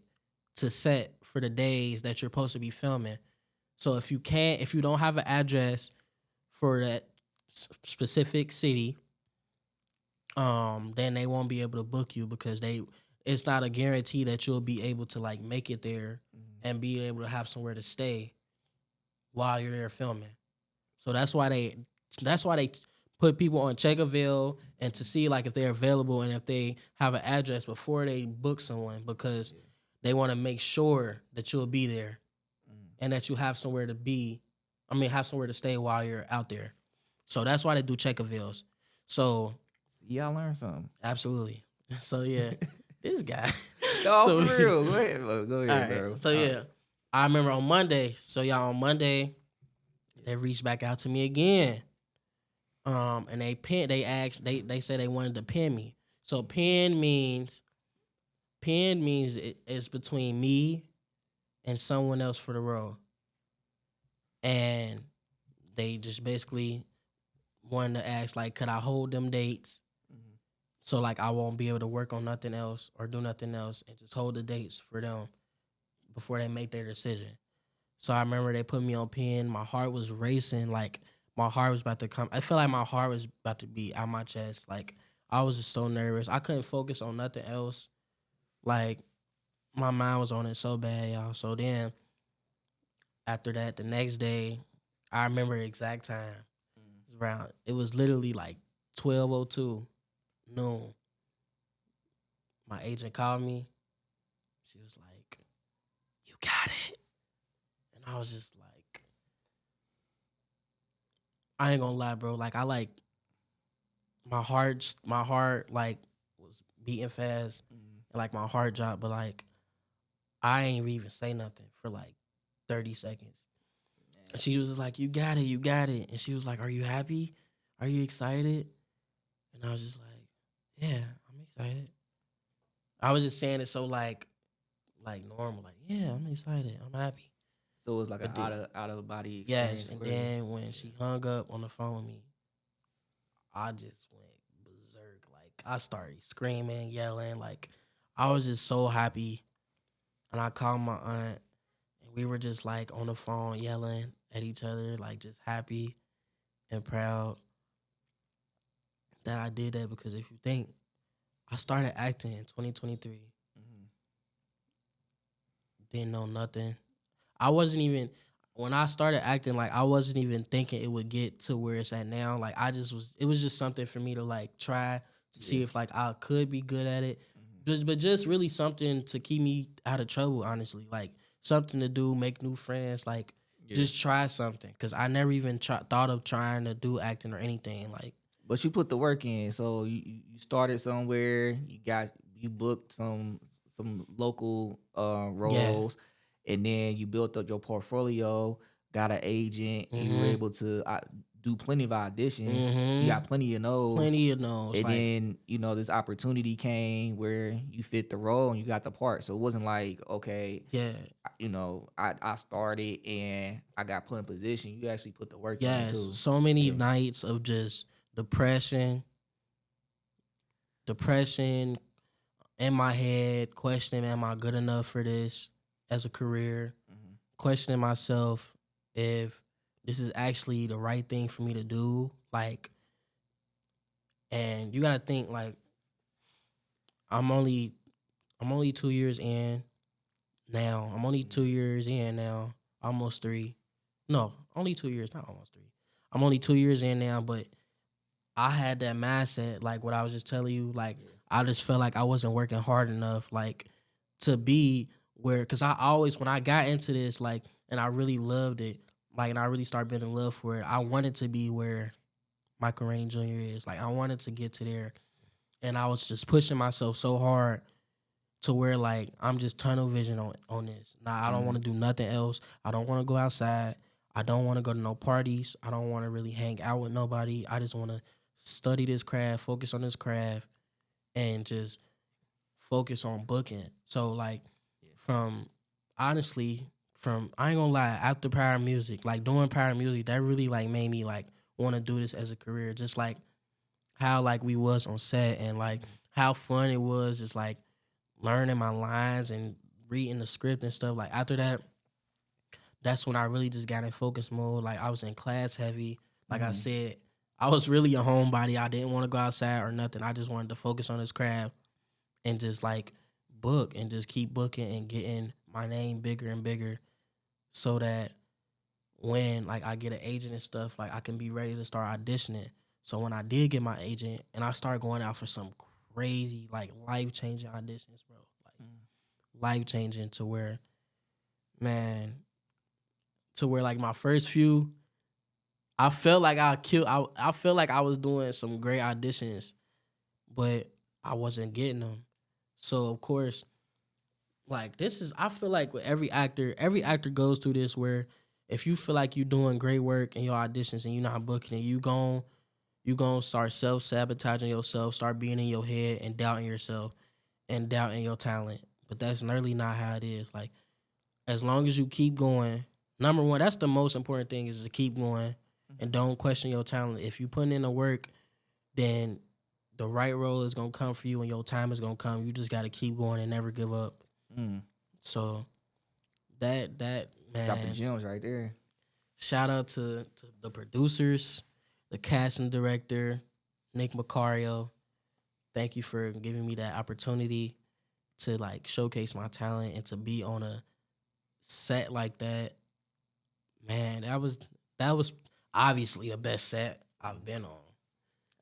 to set for the days that you're supposed to be filming. So if you don't have an address for that specific city, then they won't be able to book you because it's not a guarantee that you'll be able to like make it there and be able to have somewhere to stay while you're there filming. So that's why they put people on Checkaville and to see like if they're available and if they have an address before they book someone, because they want to make sure that you'll be there and that you have somewhere to be. Have somewhere to stay while you're out there. So that's why they do Checkavilles. So Y'all learn something. absolutely. So yeah, this guy. No, So- for real. Go ahead, go ahead, All right. bro. So yeah, I remember on Monday. So y'all on Monday, they reached back out to me again. And they said they wanted to pin me. So pin means it's between me and someone else for the role. And they just basically wanted to ask like, could I hold them dates? So like I won't be able to work on nothing else or do nothing else and just hold the dates for them before they make their decision. So I remember they put me on pin. My heart was racing. Like my heart was about to come. I feel like my heart was about to be out my chest. Like I was just so nervous. I couldn't focus on nothing else. Like my mind was on it so bad, y'all. So then after that, the next day, I remember the exact time. It was literally like 12:02 noon. My agent called me. She was like, "You got it." And I was just like, I ain't gonna lie, bro. Like my heart like was beating fast, and like my heart dropped, but like I ain't even say nothing for like 30 seconds. And she was just like, you got it. And she was like, are you happy? Are you excited? And I was just like, yeah, I'm excited. I was just saying it so like normal, like, yeah, I'm excited, I'm happy. So it was like But an out of body experience. Yes, and then when she hung up on the phone with me, I just went berserk. Like I started screaming, yelling, like I was just so happy. And I called my aunt, and we were just like on the phone yelling at each other, like just happy and proud that I did that. Because if you think, I started acting in 2023, didn't know nothing. I wasn't even, when I started acting, like I wasn't even thinking it would get to where it's at now. Like it was just something for me to like try to see if like I could be good at it. But just really something to keep me out of trouble, honestly. Like something to do, make new friends, like just try something. Cause I never even thought of trying to do acting or anything. Like, But you put the work in. So you started somewhere. You booked some local roles, and then you built up your portfolio. Got an agent. And you were able to do plenty of auditions. You got plenty of those. And like, then this opportunity came where you fit the role and you got the part. So it wasn't like, okay, I started and I got put in position. You actually put the work in too. So many nights of just depression, in my head questioning, am I good enough for this as a career? Questioning myself if this is actually the right thing for me to do. Like, and you gotta think like I'm only 2 years in now. I'm only 2 years in now. Almost 3. No, only 2 years, not almost 3. I'm only 2 years in now, but I had that mindset, like what I was just telling you, like I just felt like I wasn't working hard enough, like to be where, because I always, when I got into this, like, and I really loved it, like, and I really started being in love for it, I wanted to be where Michael Rainey Jr. is. Like, I wanted to get to there, and I was just pushing myself so hard to where, like, I'm just tunnel vision on this. Nah, I don't want to do nothing else. I don't want to go outside. I don't want to go to no parties. I don't want to really hang out with nobody. I just want to study this craft, focus on this craft, and just focus on booking. So, like, I ain't gonna lie, after Power Music, like, doing Power Music, that really, like, made me, like, want to do this as a career. Just, like, how, like, we was on set and, like, how fun it was just, like, learning my lines and reading the script and stuff. Like, after that, that's when I really just got in focus mode. Like, I was in class heavy. Like I said, I was really a homebody. I didn't want to go outside or nothing. I just wanted to focus on this craft and just, like, book and just keep booking and getting my name bigger and bigger so that when, like, I get an agent and stuff, like, I can be ready to start auditioning. So when I did get my agent and I started going out for some crazy, like, life-changing auditions, bro. Like, life-changing to where, like, my first few, I felt like I felt like I was doing some great auditions, but I wasn't getting them. So, of course, like, I feel like with every actor goes through this where if you feel like you're doing great work in your auditions and you're not booking it, you gon' start self-sabotaging yourself, start being in your head and doubting yourself and doubting your talent. But that's nearly not how it is. Like, as long as you keep going, number one, that's the most important thing, is to keep going and don't question your talent. If you put in the work, then the right role is going to come for you and your time is going to come. You just got to keep going and never give up. So that man, Dropping gems right there. shout out to the producers, the casting director, Nick Macario. Thank you for giving me that opportunity to, like, showcase my talent and to be on a set like that. Man, that was obviously the best set I've been on.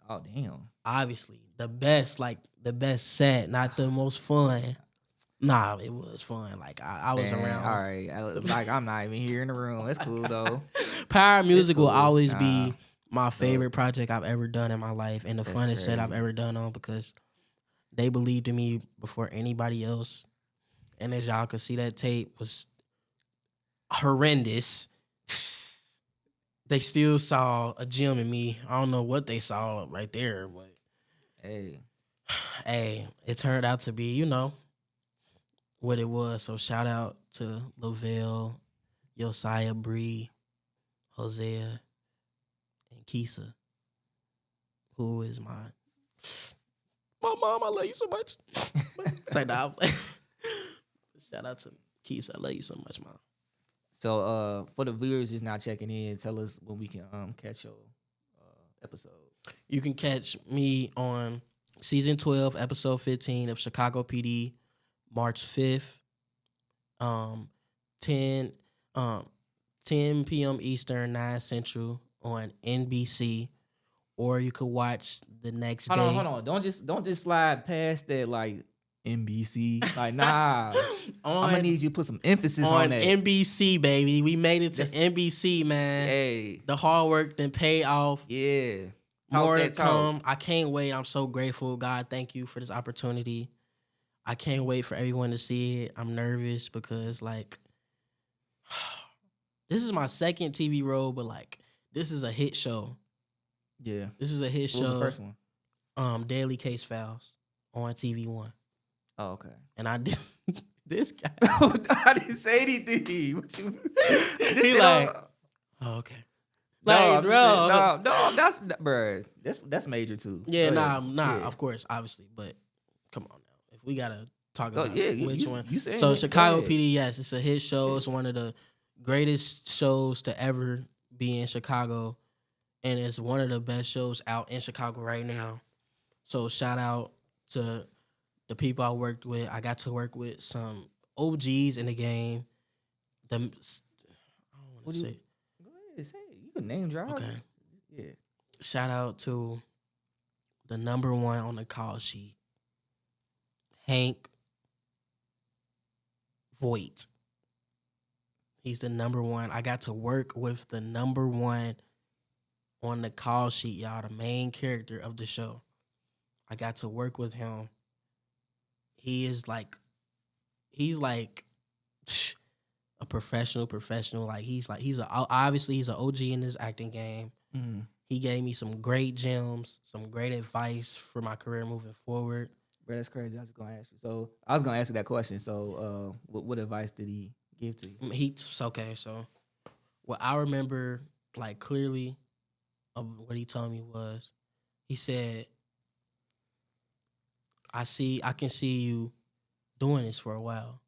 Oh, damn. Obviously, the best set, not the most fun. Nah, it was fun. Like, I was Man, around. all right. Like, I'm not even here in the room. That's cool, though. Power Music will cool. always be my favorite project I've ever done in my life and the That's funnest set I've crazy. ever done on, because they believed in me before anybody else. And as y'all can see, that tape was horrendous. They still saw a gem in me. I don't know what they saw right there, but Hey. it turned out to be, what it was. So shout out to Lavelle, Josiah, Bree, Hosea, and Keisha, who is my mom. I love you so much. Like, nah, shout out to Keisha. I love you so much, mom. So, for the viewers just now checking in, tell us when we can catch your episode. You can catch me on season 12, episode 15 of Chicago PD, March 5th, 10 p.m. Eastern, 9 Central on NBC, or you could watch the next day. Hold on. Don't just slide past that, like, NBC. Like, nah. I'm gonna need you to put some emphasis on that. NBC, baby. We made it to NBC, man. Hey. The hard work then paid off. Yeah. More to come. I can't wait. I'm so grateful. God, thank you for this opportunity. I can't wait for everyone to see it. I'm nervous because, like, this is my second TV role, but, like, this is a hit show. Yeah. This is a hit show. What was the first one? Daily Case Files on TV1. Oh, okay. And I did this guy. I didn't say anything. What you? He like, oh, okay. Like, bro. That's major too. Yeah, Go nah, ahead. yeah. Yeah. Of course, obviously, but come on now. we gotta talk Oh about yeah, which one. You saying So it, Chicago go ahead. PD, yes, it's a hit show. It's one of the greatest shows to ever be in Chicago, and it's one of the best shows out in Chicago right now. So shout out to the people I worked with. I got to work with some OGs in the game. I don't want What to do you say. go ahead, say it. You can name drop. Okay. Yeah. Shout out to the number one on the call sheet, Hank Voigt. He's the number one. I got to work with the number one on the call sheet, y'all, the main character of the show. I got to work with him. He's like a professional. Like he's obviously he's an OG in this acting game. Mm-hmm. He gave me some great gems, some great advice for my career moving forward. Bro, that's crazy. I was gonna ask you. So I was gonna ask you that question. So, what advice did he give to you? So what I remember like clearly of what he told me was he said, I can see you doing this for a while.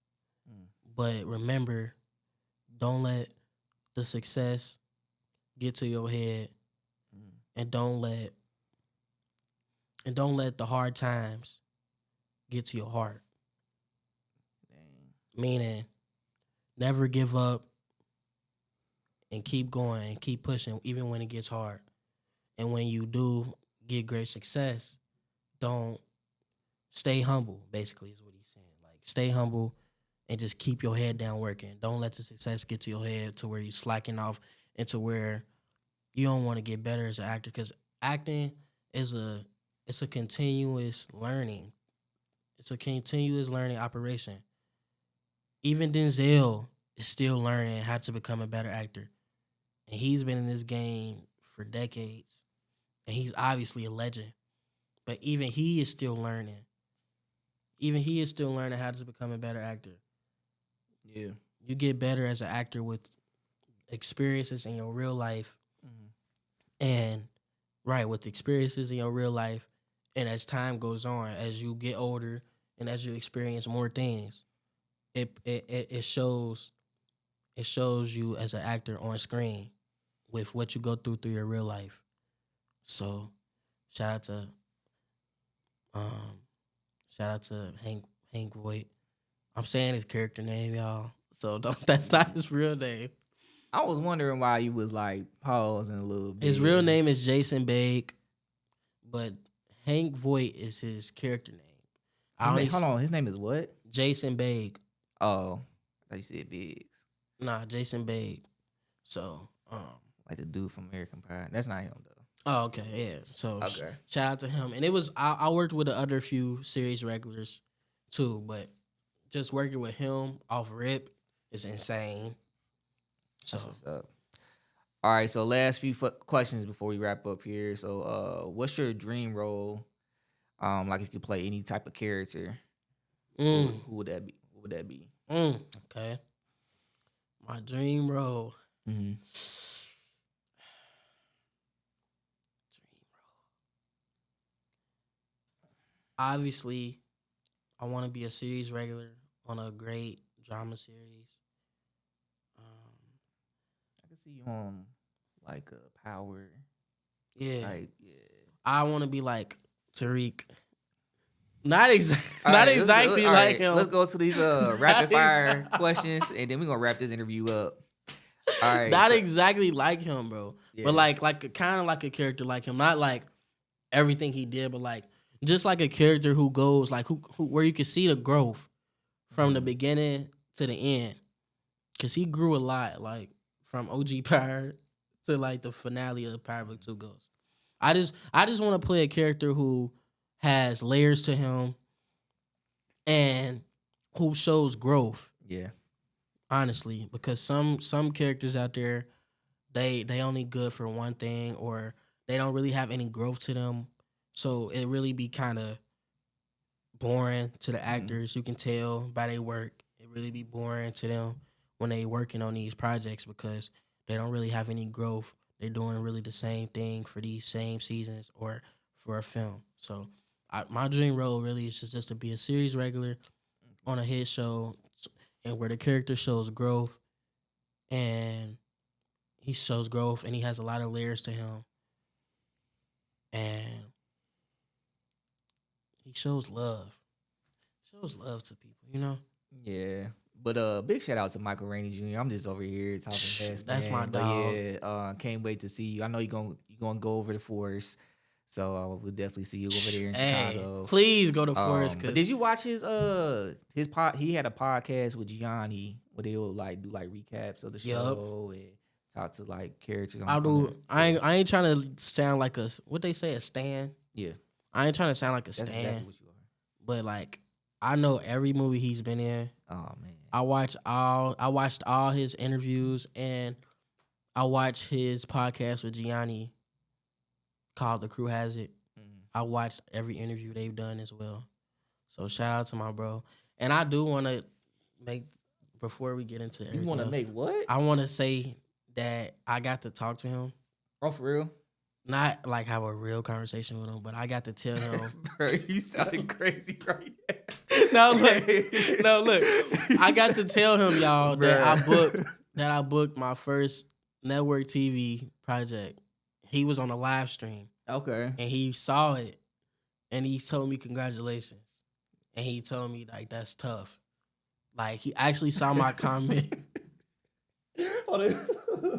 But remember, don't let the success get to your head, and don't let the hard times get to your heart. Meaning, never give up and keep going and keep pushing even when it gets hard. And when you do get great success, don't stay humble, basically is what he's saying. Like stay humble and just keep your head down working. Don't let the success get to your head to where you're slacking off into where you don't want to get better as an actor, because acting is a continuous learning. It's a continuous learning operation. Even Denzel is still learning how to become a better actor. And he's been in this game for decades. And he's obviously a legend. But even he is still learning. Even he is still learning how to become a better actor. Yeah. You get better as an actor with experiences in your real life. And with experiences in your real life, and as time goes on, as you get older and as you experience more things, it shows you as an actor on screen with what you go through your real life. So shout out to Hank Voigt. I'm saying his character name, y'all. So that's not his real name. I was wondering why you was like pausing a little bit. His real name is Jason Baig, but Hank Voigt is his character name. Hold on, his name is what? Jason Baig. Oh, I thought you said Biggs. Nah, Jason Baig. So, like the dude from American Pie. That's not him though. Oh, okay, yeah. So Okay. Shout out to him. And it was I worked with the other few series regulars too, but just working with him off rip is insane. So That's what's up. All right, so last few questions before we wrap up here. So, what's your dream role? Like if you could play any type of character, who would that be? What would that be? Okay. My dream role. Mm-hmm. Obviously, I want to be a series regular on a great drama series. I can see you on like a Power. Yeah. Type, yeah. I want to be like Tariq. Not exactly like him. Let's go to these rapid fire questions, and then we're gonna wrap this interview up. All right. Not exactly like him, bro. Yeah. But like kind of like a character like him. Not like everything he did, but like just like a character who goes like who where you can see the growth from the beginning to the end. Cause he grew a lot, like from OG Power to like the finale of Power Book 2 Ghosts. I just want to play a character who has layers to him and who shows growth. Yeah. Honestly, because some characters out there, they only good for one thing, or they don't really have any growth to them. So it really be kind of boring to the actors. You can tell by their work. It really be boring to them when they working on these projects because they don't really have any growth. They're doing really the same thing for these same seasons or for a film. So my dream role really is just to be a series regular on a hit show, and where the character shows growth, and he shows growth, and he has a lot of layers to him, and he shows love. Shows love to people, you know. Yeah. But big shout out to Michael Rainey Jr. I'm just over here talking fast, That's man. my But dog. yeah, can't wait to see you. I know you're gonna go over to Forest, so we'll definitely see you over there in Hey, Chicago. please go to Forest. But did you watch his pod? He had a podcast with Gianni where they will like do like recaps of the show and talk to like characters. I do. I ain't trying to sound like what they say, a stan. Yeah, I ain't trying to sound like a that's stan, exactly what you are. but like I know every movie he's been in. Oh man, I watched all his interviews, and I watched his podcast with Gianni called The Crew Has It. I watched every interview they've done as well. So shout out to my bro. And I do want to make, before we get into everything you want to else, make what? I want to say that I got to talk to him. Oh, for real? Not like have a real conversation with him, but I got to tell him. Bro, you sounding crazy right No, look. I got to tell him, y'all, that I booked my first network TV project. He was on a live stream. Okay. And he saw it, and he told me congratulations. And he told me like that's tough. Like he actually saw my comment. Hold on.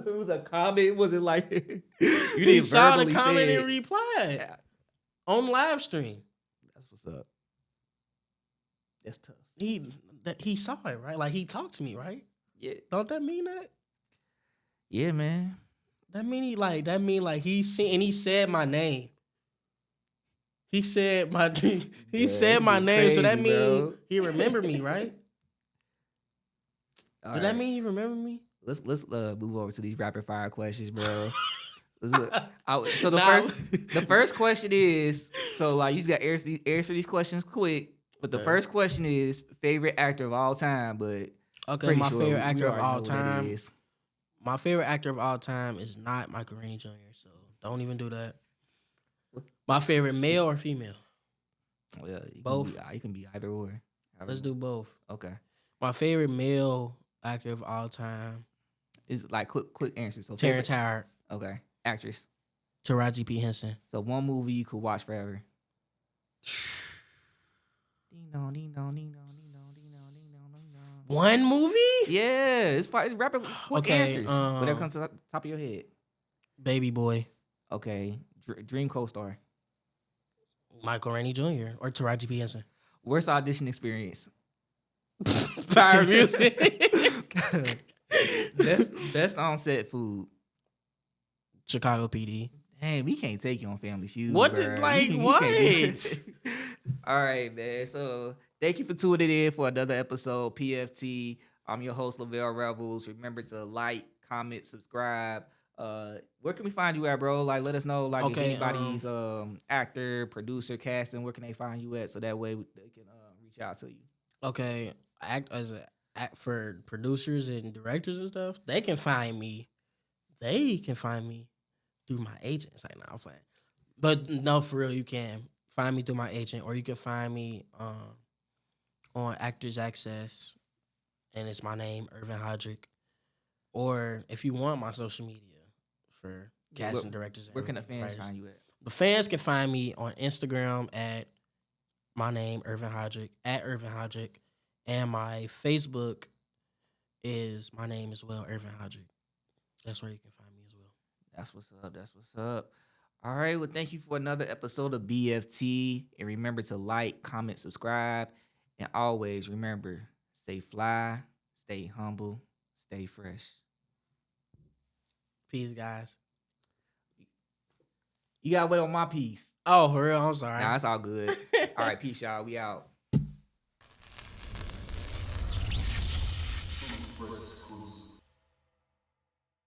It was a comment. Was it like you He saw the verbally comment say and replied on live stream. That's what's up. That's tough. He saw it, right? Like he talked to me, right? Yeah. Don't that mean that? Yeah, man. That mean he seen, and he said my name. He said my said my name, so that means he remembered me, right? Did that mean he remembered me? Let's move over to these rapid fire questions, bro. So the first question is, so like you just got to answer these questions quick. But the first question is favorite actor of all time. But okay, my favorite actor of all time. Is. My favorite actor of all time is not Michael Rainey Jr. So don't even do that. My favorite male or female? Well, both. You can be either or. Let's do both. Okay. My favorite male actor of all time is like quick answers. So Terrence Howard. Okay. Actress. Taraji P. Henson. So one movie you could watch forever. One movie? Yeah, it's rapid quick answers. Whatever comes to the top of your head. Baby Boy. Okay. Dream co-star. Michael Rainey Jr. or Taraji P. Henson. Worst audition experience. Fire music. best on set food. Chicago PD. Dang, we can't take you on Family Feud. What? What? All right, man. So thank you for tuning in for another episode PFT. I'm your host, Lavelle Revels. Remember to like, comment, subscribe. Where can we find you at, bro? Like, let us know, like, if anybody's actor, producer, casting, where can they find you at? So that way they can reach out to you. Okay, for producers and directors and stuff, they can find me. They can find me through my agent. It's like, nah, I'm playing. But no, for real, you can find me through my agent, or you can find me on Actors Access, and it's my name, Irvin Hodrick. Or if you want my social media for casting directors. Where can the fans find you at? The fans can find me on Instagram at my name, Irvin Hodrick, at Irvin Hodrick. And my Facebook is my name as well, Irvin Hodrick. That's where you can find me as well. That's what's up. All right. Well, thank you for another episode of BFT. And remember to like, comment, subscribe. And always remember, stay fly, stay humble, stay fresh. Peace, guys. You gotta wait on my piece. Oh, for real? I'm sorry. Nah, it's all good. All right, peace, y'all. We out.